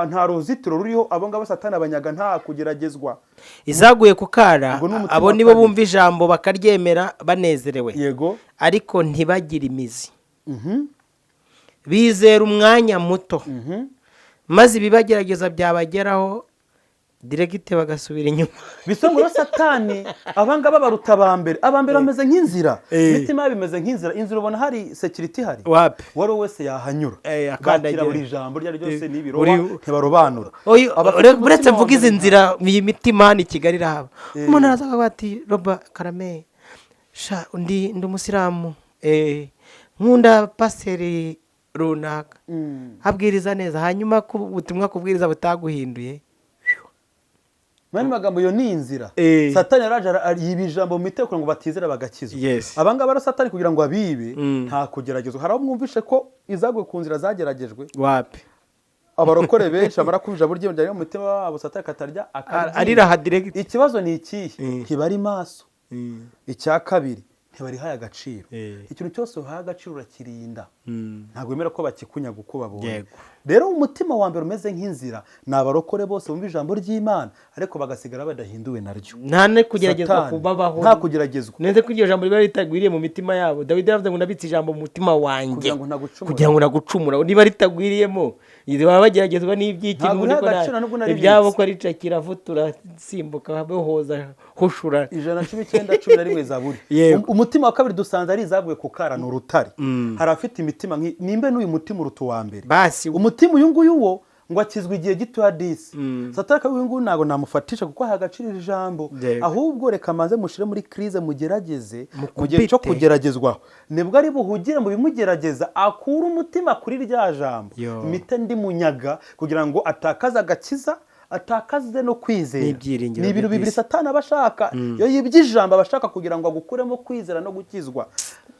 nta ruzitiro ruriho, abo ngabo Satani abanyaga nta kugeragezwa. Izaguye ku kara, abo nibo bumva ijambo bakaryemera banezerewe. Yego, ariko ntibagire imizi. Bizera umwanya muto, maze ibibagerageza byabageraho diregite bagasubira inyuma. Bisongora Satani abangaba baruta abambere bameze nk'inzira, imitima bimeze nk'inzira. Inzira ubona hari security hari wapi wari wese yahanyura, akandira buri jambo rya ryose nibiroba ntibarobanura. Buretse mvuga izi nzira iyi mitima ni Kigali rahaba. Umuntu arazaga bati Roba Karame sha ndi umusiramu, nkunda paseri runaka, abwiriza neza, hanyuma ubutumwa kubwiriza butaguhinduye. Mani magambo yo ni inzira. Satani yaraje yibijambo mu miteko ngo batizera bagakizwa. Abanga bara Satani kugira ngo abibe nta kugeragezwa. Hari umwumvishe ko izagwe ku nzira zageragejwe. Wapi abarokore benshi abarakubija buryo njye mu mutima wabo Satani katarya arira ha direct. Ikibazo ni ikihe? Ntibari maso. Icya kabiri ntibari haya agaciro. Ikintu cyose uhaye agaciro urakirinda, ntabwo wemera ko bakikunyaga uko babonye. Rero umutima wa mbere umeze nk'inzira, nabarokore bose bumva ijambo ry'Imana ariko bagasigara badahinduwe naryo. Nta ne kugeragezwa kubabaho, nta kugeragezwa. Neze ko iryo jambo riba ritagwiriye mu mitima yabo. Dawidi yaravuze ngo nabitse ijambo mu mutima wanjye kugira ngo nagucumura. Niba ritagwiriyemo baba bageragezwa n'ibyiki ibyabo ko ricakira vutura simbuka behoza hoshura 119 Zaburi. Umutima wa kabiri dusanze ari izaguye ku kara n'urutare. Hari afite imitima nimbe n'uyu mutima urutu wa mbere. Basi umutima uyu nguyu wo ngo akizwe igihe gito ya disi. Satani uyu nguyu ntago namufatisha kuko hagacirira ijambo, ahubwo reka maze mushire muri crise mugerageze mu gihe cyo kugeragezwaho, nibwo ari buhugire mu bimugerageza akura umutima kuri rya jambo imite ndi munyaga kugira ngo atakaza agakiza, atakaze no kwizera. Ni ibintu bibiri Satani abashaka. Yo yibyijambo abashaka kugira ngo agukuremo kwizera no gukizwa.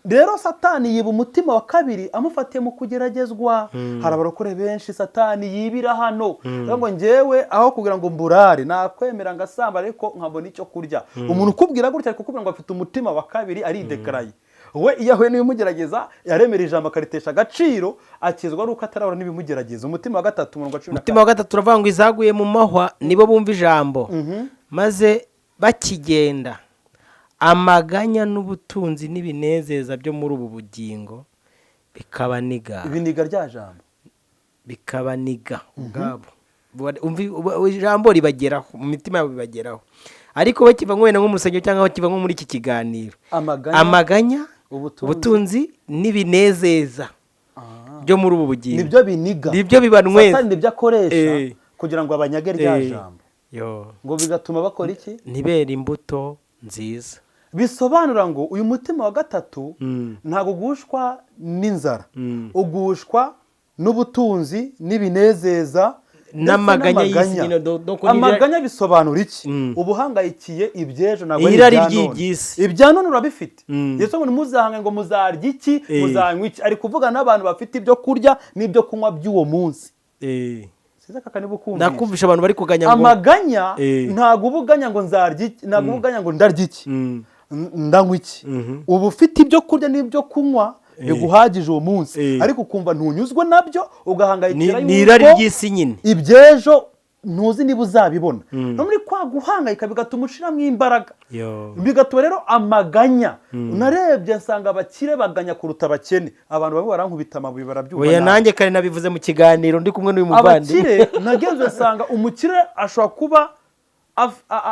Rero Satani yiba umutima wa kabiri amufatiye mu kugeragezwa. Hari abarokore benshi Satani yibira hano, ngo ngewe aho kugira ngo mburare nakwemera ngasamba ariko nkabona icyo kurya. Umuntu ukubwira gutya ariko kubwira ngo afite umutima wa kabiri ari dekaraye. We iyahuye n'ibimugerageza yaremera ijambo akaritesha agaciro, akizwa ruko atarabona n'ibimugerageza. Umutima wa gatatu mu 15. Umutima wa gatatu turavuga ngo izaguye mu mahwa nibo bumva ijambo, maze bakigenda amaganya n'ubutunzi n'ibinezeza byo muri ubu bugingo bikabaniga. Ibiniga rya jambo bikabaniga ubwabo. Ijambo ribageraho mu mitima yabo bibageraho, ariko bakiva nko wenda nk'umusenyo cyangwa bakiva nko muri iki kiganiro, amaganya ubutunzi n'ibinezeza byo muri ubu bugingo nibyo biniga, nibyo bibanweza. Satani nibyo akoresha kugira ngo abanyage rya jambo, ngo bigatuma bakora iki? Ntibera imbuto nziza. Bisobanura ngo uyu mutima wa gatatu ntago gushwa n'inzara, ugushwa n'ubutunzi n'ibinezeza n'amaganya y'isi. Amaganya bisobanura iki? Ubuhangayikiye ibyejo ntabwo ari irari ry'igisi. Ibyanone urabifite. Yesu ngo muzahanga ngo muzarya iki, muzanywa iki. Ari kuvuga n'abantu bafite ibyo kurya n'ibyo kunywa by'uwo munsi. Nakumvisha abantu bari kuganya ngo amaganya ntago ubuganya ngo nzarya iki, ntago ubuganya ngo ndarya iki, ndanywa iki. Ubu ufite ibyo kurya n'ibyo kunywa biguhagije uwo munsi, ariko ukumva ntunyuzwe nabyo, ugahangayikira yuko n'irari ry'isi nyine ibyejo ntuzi niba uzabibona. No muri kwa guhangayika bigatuma ushiramo imbaraga, bigatuma rero amaganya. Unarebye asanga abakire baganya kuruta abakene. Abantu bamwe barankubita amabuye barabyumva. Oya nanjye kare nabivuze mu kiganiro ndi kumwe n'uyu muvandimwe. Abakire nagenze asanga umukire ashobora kuba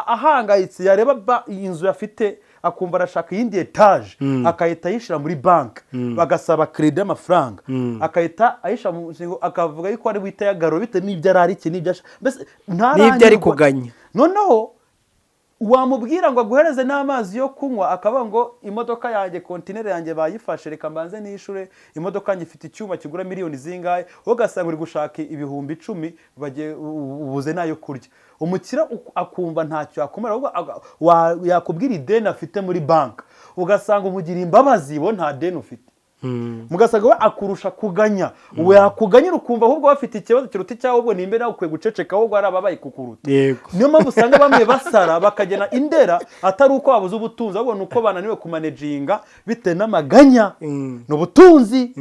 ahangayitse, yareba inzu yafite akumva arashaka iyindi etage, akahita ayishyira muri banki bagasaba credit y'amafaranga, akahita ayishyira mu ngingo, akavuga yuko ari buhita yagarura bite n'ibyo arari iki n'ibyo mbese n'ibyo ari kuganya. Noneho wamubwira ngo aguhereze n'amazi yo kunywa akavuga ngo imodoka yanjye kontinere yanjye bayifashe reka mbanze nishure imodoka yanjye ifite icyuma kigura miliyoni zingahe ugasanga uri gushaka ibihumbi 10 bagiye ubuze nayo kurya umukira akumva ntacyo yakomera yakubwira ideni afite muri bank ugasanga umugira imbabazi bo nta deni ufite mugasanga we akurusha kuganya we yakuganyira ukumva ahubwo bafite ikibazo kiruta cyawe ubwo nimbe nawe ukwiye guceceka ahubwo ari ababaye kukuruta niyo mpamvu usanga bamwe basara bakagena indera atari uko babuze ubutunzi ahubwo nuko bananiwe kumanejinga bitewe n'amaganya n'ubutunzi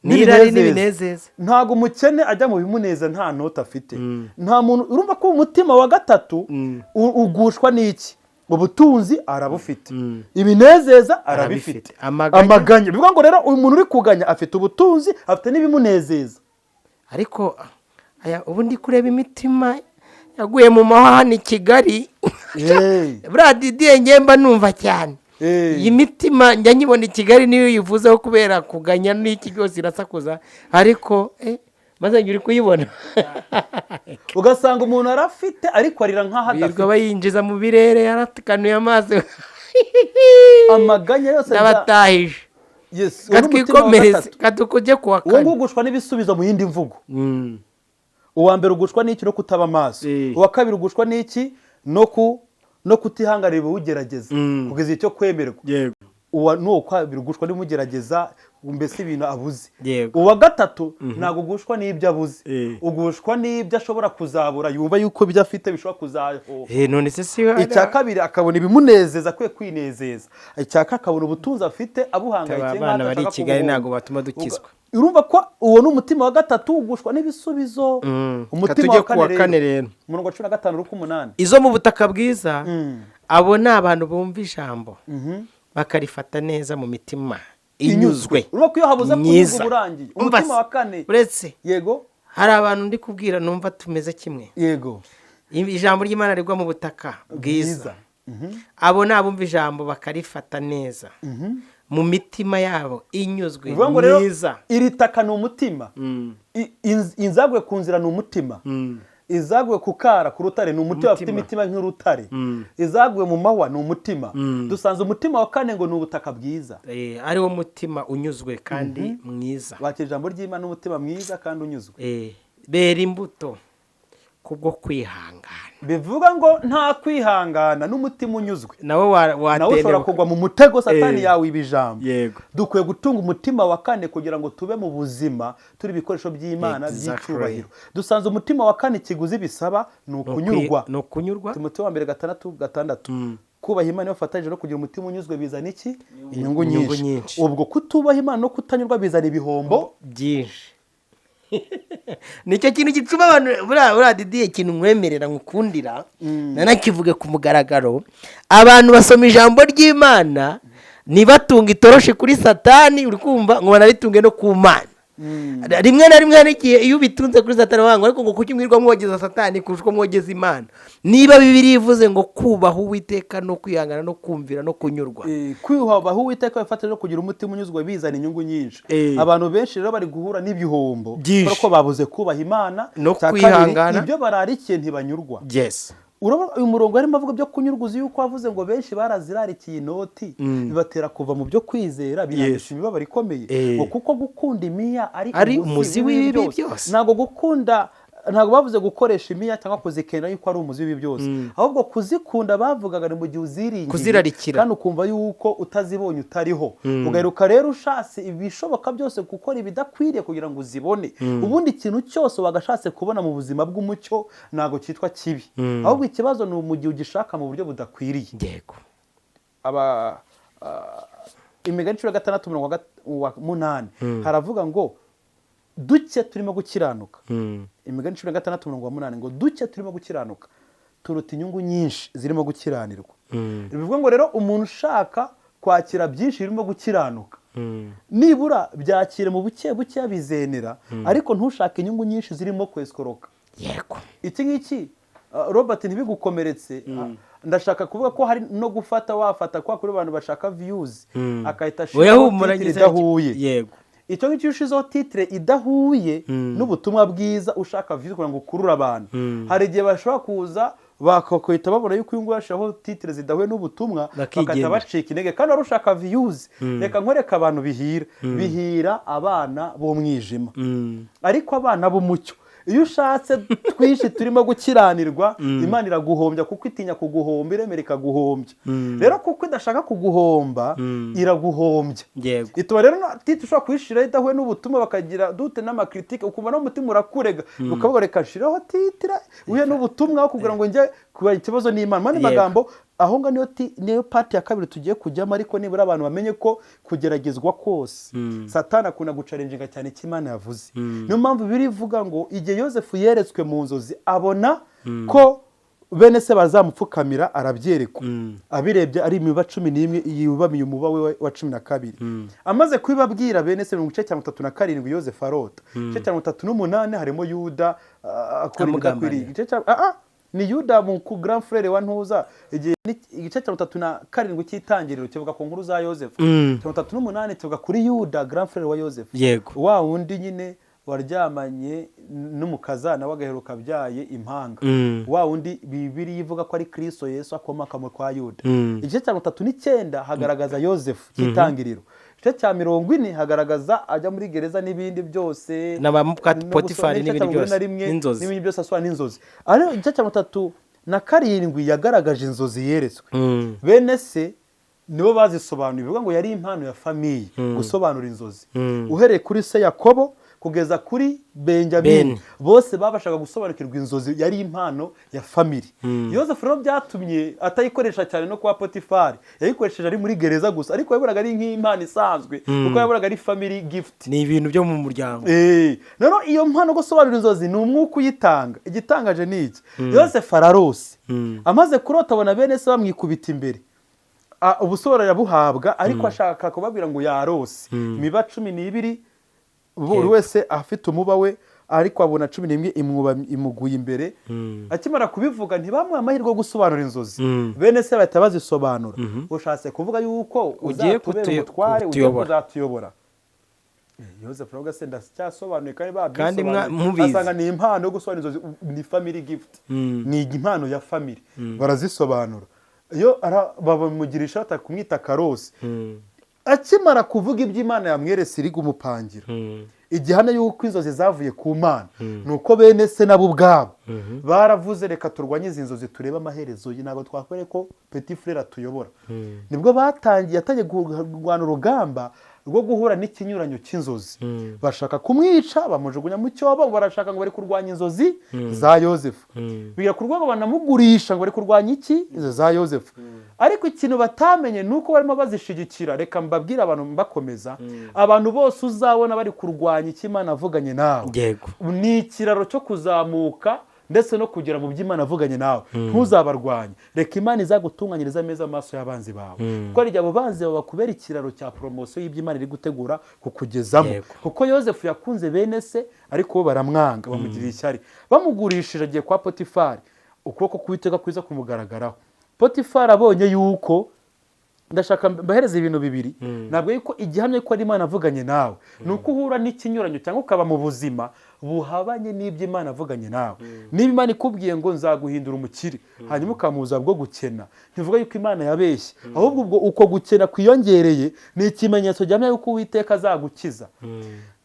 n'irari n'ibinezeza. Ntago umukene ajya mu bimuneza nta nota afite nta muntu urumva ko umutima wa gatatu ugushwa n'iki ubutunzi arabufite ibinezeza arabifite amaganya bivuga ngo rero uyu muntu uri kuganya afite ubutunzi afite n'ibimunezeza ariko ubu ndi kureba imitima yaguye mu mahane i Kigali Bradidiye ngemba numva cyane iyi mitima njya nyibona i Kigali niyo yivuzeho kubera kuganya n'iki cyose irasakuza ariko maze uri kuyibona ugasanga umuntu arafite ariko arira nk'aho adafite bayinjiza mu birere yaratukanuye amazi amaganya yose n'abatahije katwikomereze katukujye kuwa kane uwo gushwa n'ibisubizo mu yindi mvugo uwa mbere ugushwa n'iki no kutaba amaso uwa kabiri ugushwa n'iki no kutihangarira ugerageza kugeza icyo kwemerwa uwa nuwo kwabiri ugushwa n'imugerageza mbese ibintu abuze uwa gatatu ntago ugushwa n'ibyo abuze ugushwa n'ibyo ashobora kuzabura yumva yuko ibyo afite bishobora kuzaho none se si icya kabiri akabona ibimunezeza kwe kwinezeza icyaka akabona ubutunzi afite abuhangayikiye nk'abana bari i Kigali ntago batuma dukizwa urumva ko uwo n'umutima wa gatatu ugushwa n'ibisubizo umutima wa kane rero umurongo 15:8 izo mu butaka bwiza abo ni abantu bumva ijambo bakarifata neza mu mitima inyuzwe urumva ko iyo habuze kunyuza uburangiye umutima wa kane uretse yego hari abantu ndi kubwira numva tumeze kimwe yego ijambo ry'Imana rigwa mu butaka bwiza abo ni abumva ijambo bakarifata neza mu mitima yabo inyuzwe myiza iri taka ni umutima inzagwe ku nzira ni umutima izagwe kukara ku rutare ni umutima afite imitima nk'urutare izagwe mu mahwa ni umutima dusanze umutima wa kane ngo ni ubutaka bwiza ari wo mutima unyuzwe kandi mwiza wakira ijambo ry'Imana n'umutima mwiza kandi unyuzwe bera imbuto kubwo kwihangana bivuga ngo nta kwihangana n'umutima unyuzwe nawe ushobora kugwa mu mutego satani yawe ibijambo dukwiye gutunga umutima wa kane kugira ngo tube mu buzima turi ibikoresho by'Imana by'icyubahiro dusanze umutima wa kane ikiguzi bisaba ni ukunyurwa Timoteyo wa mbere 6:6 kubaha Imana yafatanyije no kugira umutima unyuzwe bizana iki inyungu nyinshi ubwo kutubaha Imana no kutanyurwa bizana ibihombo byinshi nicyo kintu gituma abantu Bradidiye ikintu nkwemerera nkukundira nanakivuge ku mugaragaro abantu basoma ijambo ry'Imana nibatunga itoroshi kuri satani uri kumva ngo banaritunge no ku Mana rimwe na rimwe n'igihe iyo bitunze kuri satani wangu ariko ngo kuki mwirwa mwogeza satani kurushwa mwogeza Imana niba Bibiliya ivuze ngo kubaha Uwiteka no kwihangana no kumvira no kunyurwa kwubaha Uwiteka bifatanye no kugira umutima unyuzwe bizana inyungu nyinshi abantu benshi rero bari guhura n'ibihombo kuko babuze kubaha Imana no kwihangana ibyo bararikiye ntibanyurwa uyu murongo harimo avuga byo kunyurguza yuko wavuze ngo benshi barazirarikiye inoti bibatera kuva mu byo kwizera binandisha imibabaro ikomeye kuko gukunda imiya ari umuzi w'ibi byose ntabwo bavuze gukoresha imiya cyangwa kuzikenda yuko ari umuzi w'ibi byose ahubwo kuzikunda bavugaga ni mu gihe uziringiye kandi ukumva yuko utazibonye utariho ugaheruka rero ushatse ibishoboka byose gukora ibidakwiriye kugira ngo uzibone ubundi ikintu cyose wagashatse kubona mu buzima bw'umucyo ntabwo cyitwa kibi ahubwo ikibazo ni mu gihe ugishaka mu buryo budakwiriye Imigani 6:8 haravuga ngo duke turimo gukiranuka Imigani 6:8 ngo duke turimo gukiranuka turuta inyungu nyinshi zirimo gukiranirwa bivuga ngo rero umuntu ushaka kwakira byinshi birimo gukiranuka nibura byakire mu buke bizenera ariko ntushake inyungu nyinshi zirimo kweskoroka iki ngiki Robert ntibigukomeretse ndashaka kuvuga ko hari no wafata kwa kuri abantu bashaka views akahita idahuye icyo ngicyo ushizeho titre idahuye n'ubutumwa bwiza ushaka views kugira ngo ukurure abantu hari igihe bashobora kuza bakakwita babona yuko uyu nguyu yashyiraho titire zidahuye n'ubutumwa bagahita bacika intege kandi wari ushaka viyuzi. Reka nkwereka abantu bihira abana b'umwijima ariko abana b'umucyo. Iyo ushatse twishi turimo gukiranirwa Imana iraguhombya kuko itinya kuguhomba iremera ikaguhombya. Rero kuko idashaka kuguhomba iraguhombya. Ituma rero titi ushobora kuyishira idahuye n'ubutumwa bakagira dute n'amakritike ukumva no mutima urakurega ukavuga reka nshiraho titira uye n'ubutumwa kugira ngo njye kuba ikibazo n'Imana. Mani magambo aho nga niyo party ya kabiri tugiye kujyamo ariko nibura abantu bamenye ko kugeragezwa kose Satani akunda gucalenjinga cyane cy'Imana yavuze. Niyo mpamvu birivuga ngo igihe Yosefu yeretswe mu nzozi abona ko bene se bazamupfukamira arabyerekwa. Abirebye ari imiba 11 yubamiye umuba we wa 12. Amaze kubibabwira bene se mu gice cya 37 Yosefu arota. Gice cya 38 harimo Yuda akora ibidakwiriye. Gice cya ni Yuda mu grand frère wa Ntuza. Igice cya 37 cy'itangiriro kivuga ku nkuru za Yosefu. 38 kivuga kuri Yuda grand frère wa Yosefu. Wa wundi nyine waryamanye n'umukazana w'agaheruka byaye impanga. Wa wundi Bibiri ivuga ko ari Kristo Yesu akomaka mu kwa Yuda. Igice cya 39 hagaragaza Yosefu cy'itangiriro. Igice cya 40 hagaragaza ajya muri gereza n'ibindi byose Potifari n'ibindi byose n'ibindi byose aswa n'inzozi. Ari igice cya 37 yagaragaje inzozi yeretswe. Bene se nibo bazisobanuye bivuga ngo yari impano ya famiye gusobanura inzozi. Uhereye kuri se Yakobo kugeza kuri Benjamin bose babashaga gusobanukirwa inzozi yari impano ya family. Yosefu rero byatumye atayikoresha cyane no kwa Potifari yayikoresheje ari muri gereza gusa ariko yaburaga ari nk'impano isanzwe kuko yaburaga ari family gift, ni ibintu byo mu muryango. None iyo mpano gusobanura inzozi ni umwuka uyitanga. Igitangaje ni iki, Yosefu ararose amaze kurota abona bene se bamwikubita imbere. Ubusora yabuhabwa ariko ashaka kubabwira ngo yarose. Imiba 12 buri wese afite umuba we ariko abona 11 imuguye imbere. Akimara kubivuga ntibamwe amahirwe yo gusobanura inzozi. Bene se bahita bazisobanura. Ushatse kuvuga yuko ugiye kutubera ugiye kuzatuyobora. Yosefu rero se ndacyasobanuye kandi asanga ni impano yo gusobanura inzozi, ni family gift, ni impano ya family barazisobanura. Iyo bamugirisha atakumwita Karose. Akimara kuvuga iby'Imana yamwerese iri gumupangira. Igihana yuko inzozi zavuye ku Mana nuko bene se nabo ubwabo baravuze reka turwanye izi nzozi turebe amaherezo y'inago twakwere ko Petit Frère atuyobora. Nibwo batangiye kurwana urugamba rwo guhura n'ikinyuranyo cy'inzozi. Bashaka kumwica bamujugunya mu cyobo, barashaka ngo bari kurwanya inzozi za Yosefu. Biga kurwego banamugurisha ngo bari kurwanya iki izo za Yosefu. Ariko ikintu batamenye nuko barimo bazishigikira. Reka mbabwira abantu bakomeza abantu bose uzabona bari kurwanya ikimana avuganye nawe ni ikiraro cyo kuzamuka ndetse no kugera mu by'Imana avuganye nawe. Ntuzabarwanye, reka Imana izagutunganyiriza ameza amaso y'abanzi bawe kuko ari abo banzi bakubera ikiraro cya promotion y'iby'Imana iri gutegura kukugezamo. Kuko Yosefu yakunze bene se ariko bo baramwanga bamugirira ishyari, bamugurishije agiye kwa Potifari. Ukuboko kw'Uwiteka kwiza kumugaragaraho. Potifari abonye yuko ndashaka bahereza ibintu bibiri. Nabwo yuko igihamye ko ari Imana avuganye nawe nuko uhura n'ikinyuranyo cyangwa ukaba mu buzima buhabanye n'iby'Imana avuganye nawe. Niba Imana ikubwiye ngo nzaguhindura umukire hanyuma ukamuza bwo gukena, ntivuga yuko Imana yabeshye, ahubwo ubwo uko gukena kwiyongereye ni ikimenyetso gihamya yuko Uwiteka azagukiza.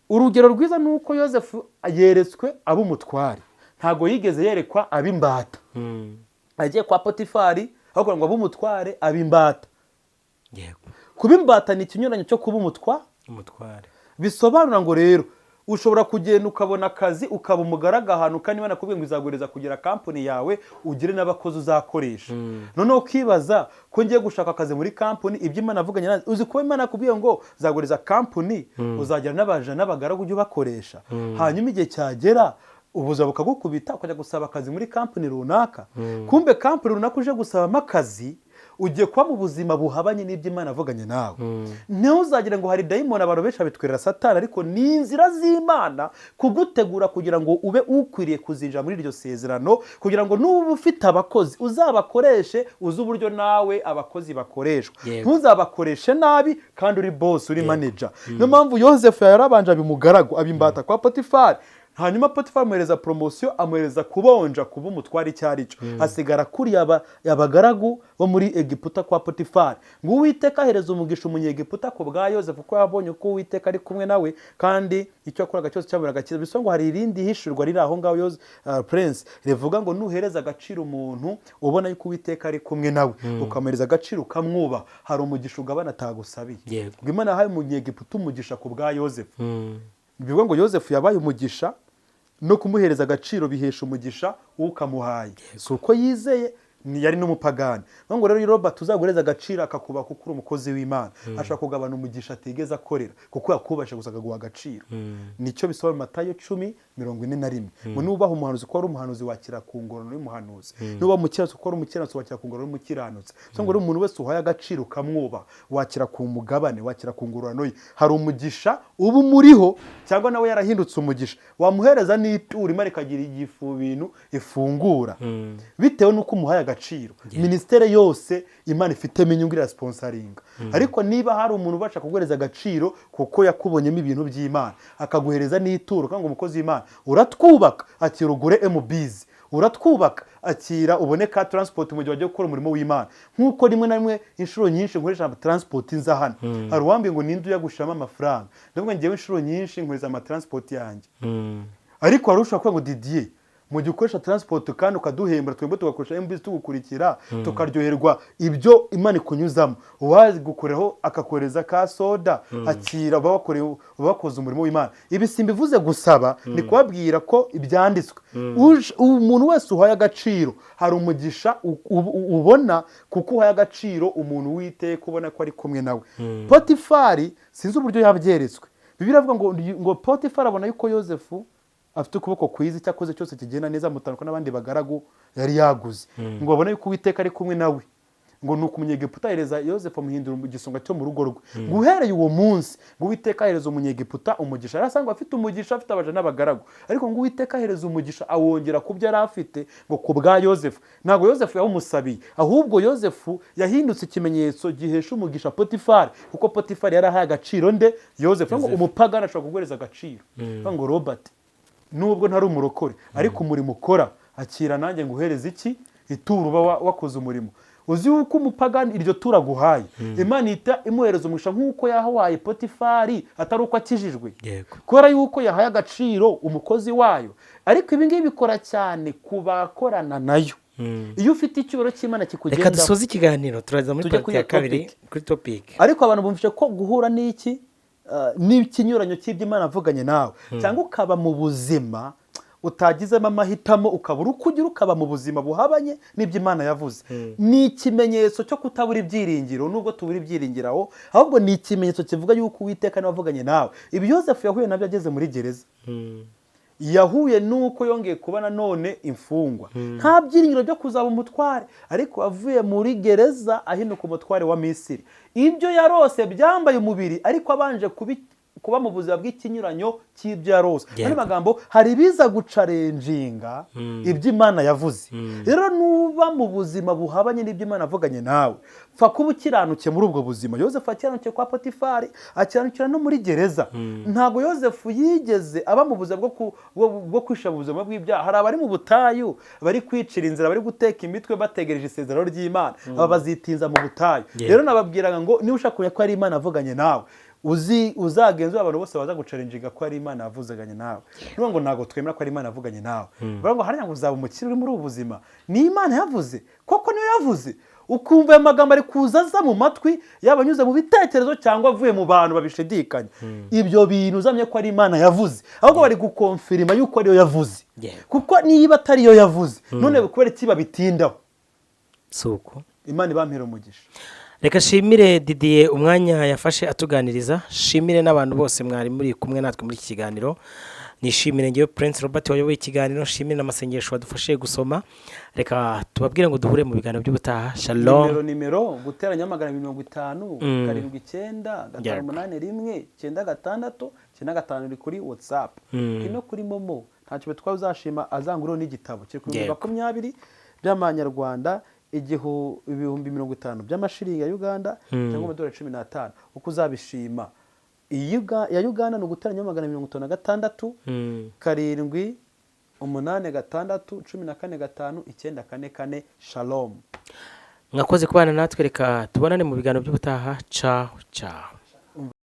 Urugero rwiza nuko Yosefu yeretswe ab'umutware, ntago yigeze yerekwa ab'imbata. Agiye kwa Potifari ahubwo ngo ab'umutware ab'imbata. Kuba imbata ni ikinyuranyo cyo kuba umutware. Bisobanura ngo rero ushobora kugenda ukabona akazi ukaba umugaraga ahantu kandi Imana kubwiye ngo izagureza kugira company yawe ugire n'abakozi uzakoresha. None ukibaza ko ngiye gushaka akazi muri company iby'Imana avuganye nawe uzi ko Imana kubwiye ngo zagureza company uzagira n'abaje n'abagaragu ujye bakoresha. Hanyuma igihe cyagera ubuza bukagukubita ukajya gusaba akazi muri company runaka. Kumbe company runaka uje gusaba akazi ugiye kwa mu buzima buhabanye n'iby'Imana avuganye nawe. Ntuzagira ngo hari daimon abantu benshi abitwerera Satani, ariko ni inzira z'Imana kugutegura kugira ngo ube ukwiriye kuzinjira muri iryo sezerano, kugira ngo nuba ufite abakozi uzabakoreshe uzi uburyo nawe abakozi bakoreshwa. Ntuzabakoreshe nabi kandi uri boss uri manager. Niyo mpamvu Yosefu yarabanje abimugaragu abimbata kwa Potifari. hanyuma Potifari amuhereza poromosiyo, amuhereza kubonja kuba umutware icyo ari cyo. Hasigara kuri abagaragu bo muri Egiputa kwa Potifari. ngo Uwiteka ahereza umugisha umunyegiputa ku bwa Yozefu kuko yabonye ko Uwiteka ari kumwe nawe kandi icyo yakoraga cyose cyamuberaga cyiza. Bisa ngo hari irindi hishurwa riri aho ngaho Prince rivuga ngo nuhereza agaciro umuntu ubona yuko Uwiteka ari kumwe nawe ukamuhereza agaciro ukamwubaha, hari umugisha ugabana atagusabiye. ngo Imana yahaye umunyegiputa umugisha ku bwa Yozefu. bivuga ngo Yozefu yabaye umugisha, no kumuhereza agaciro bihesha umugisha ukamuhaye. si uko yizeye, yari n'umupagani. ngo rero Robert uzaguhereza agaciro akakubaha kuko uri umukozi w'Imana, ashaka kugabana umugisha atigeze akorera kuko yakubasha gusa akaguha agaciro. nicyo bisobanura Matayo 10:41. ngo nubaha umuhanuzi ko ari umuhanuzi wakira ku ngororano y'umuhanuzi, nubaha umukiranutsi ko ari umukiranutsi wakira ku ngororano y'umukiranutsi. ngo rero umuntu wese uhaye agaciro ukamwubaha wakira ku mugabane, wakira ku ngororano ye. hari umugisha uba umuriho cyangwa nawe yarahindutse umugisha, wamuhereza n'ituro Imana ikagira igifu bintu ifungura bitewe n'uko umuhaye agaciro. Ministere yose Imana ifitemo inyungu ira sponsoringa. ariko niba hari umuntu ubasha kuguhereza agaciro kuko yakubonyemo ibintu by'Imana akaguhereza n'ituro, kandi umukozi w'Imana uratwubaka akira ugure MBs, uratwubaka akira ubone ka transport mu gihe wagiye gukora umurimo w'Imana. nk'uko rimwe na rimwe inshuro nyinshi nkoresha transport nza hano, hari uwambiye ngo ninde uyagushama amafaranga, ndavuga ngewe inshuro nyinshi nkoresha ama transport yanjye. ariko warusha kuvuga ngo Didier mu gihe ukoresha transport kandi ukaduhembera, twembe tugakoresha MBS tugukurikira tukaryoherwa ibyo Imana ikunyuzamo. uwazi gukoreho akakoreza ka soda akira bakoze umurimo w'Imana. ibi simbivuze gusaba, ni kubabwira ko ibyanditswe. umuntu wese uhaye agaciro hari umugisha ubona kuko uhaye agaciro umuntu Uwiteka ubona ko ari kumwe nawe. Potifari sinzi uburyo yabyeretswe. Bibiliya avuga ngo Potifari abona yuko Yozefu afite ukuboko kwiza, cyakoze cyose kigenda neza mutandukana n'abandi bagaragu yari yaguze. ngo babone yuko Uwiteka ari kumwe nawe. ngo nuko umunyegiputa ahereza Yozefu amuhindura igisonga cyo mu rugo rwe. ngo uhereye uwo munsi ngo Uwiteka ahereza umunyegiputa umugisha. arasanga afite umugisha, afite abaja n'abagaragu, ariko ngo Uwiteka ahereza umugisha awongera ku byo yari afite ngo ku bwa Yozefu. ntabwo Yozefu yawumusabiye, ahubwo Yozefu yahindutse ikimenyetso gihesha umugisha Potifari, kuko Potifari yari ahaye agaciro nde Yozefu. ngo umupagani ashobora kuguhereza agaciro. ngo Robert nubwo ntari umurokore ariko umurimo ukora akira nanjye nguhereza iki ituro uba wakoze umurimo. uzi yuko umupagani iryo tura guhaye Imana ihita imuhereza umugisha nk'uko yahawaye Potifari atari uko akijijwe, kubera yuko yahaye agaciro umukozi wayo. ariko ibi ngibi bikora cyane ku bakorana nayo. iyo ufite icyubahiro cy'Imana kikugendaho. reka dusoze ikiganiro turaza muri part ya kabiri kuri topic. ariko abantu bumvise ko guhura n'iki n'ikinyuranyo cy'iby'Imana avuganye nawe, cyangwa ukaba mu buzima utagizemo amahitamo ukabura uko ugira, ukaba mu buzima buhabanye n'iby'Imana yavuze. ni ikimenyetso cyo kutabura ibyiringiro, nubwo tubura ibyiringiro aho, ahubwo ni ikimenyetso kivuga yuko Uwiteka niwe avuganye nawe. ibi Yozefu yahuye nabyo ageze muri gereza. yahuye nuko yongeye kuba nanone imfungwa, nta byiringiro byo kuzaba umutware, ariko avuye muri gereza ahinduka umutware wa Misiri. ibyo yarose byambaye umubiri, ariko abanje kuba mu buzima bw'ikinyuranyo cy'ibyo yarose. muri magambo hari biza gucarenjinga iby'Imana yavuze. rero nuba mu buzima buhabanye n'iby'Imana avuganye nawe, pfa kuba ukiranuke muri ubwo buzima. Yozefu akiranukiye kwa Potifari, akiranukira no muri gereza. ntabwo Yozefu yigeze aba mu buzima bwo kwisha mu buzima bw'ibyaha. hari abari mu butayu bari kwicira inzira, bari guteka imitwe bategereje isezerano ry'Imana, aba bazitinza mu butayu. rero nababwiraga ngo niba ushaka kumenya ko ari Imana avuganye nawe, uzagenzura abantu bose baza gucarenjinga ko ari Imana yavuganye nawe. niba ngo ntabwo twemera ko ari Imana yavuganye nawe, baravuga ngo hariya ngo uzaba umukire uri muri ubu buzima, ni Imana yavuze koko, niyo yavuze. ukumva ayo magambo ari kuzaza mu matwi, yaba anyuze mu bitekerezo cyangwa avuye mu bantu babishidikanya. ibyo bintu uzamye ko ari Imana yavuze, ahubwo bari gukonfirima yuko ariyo yavuze. kuko niba atari yo yavuze, none kubera iki babitindaho? suko Imana ibampera umugisha. reka shimire Didier umwanya yafashe atuganiriza. shimire n'abantu bose mwari muri kumwe natwe muri iki kiganiro. nishimire ngewe Prince Robert wayoboye ikiganiro. shimire n'amasengesho wadufashije gusoma. reka tubabwire ngo duhure mu biganiro by'ubutaha. Shalom. nimero guteranya 250 79 581 9 6 iri kuri WhatsApp, ino kuri Momo. ntacyo twazashima azanguriho n'igitabo kiri kuri 20 by'amanyarwanda, ibihumbi 50 by'amashiringi ya Uganda, cyangwa $15. uko uzabishima ya Uganda ni uguteranya 256 7 8 6 14 5 9 4 4. Shalom. Mwakoze kubana natwe, reka tubonane mu biganiro by'ubutaha. Ciao ciao.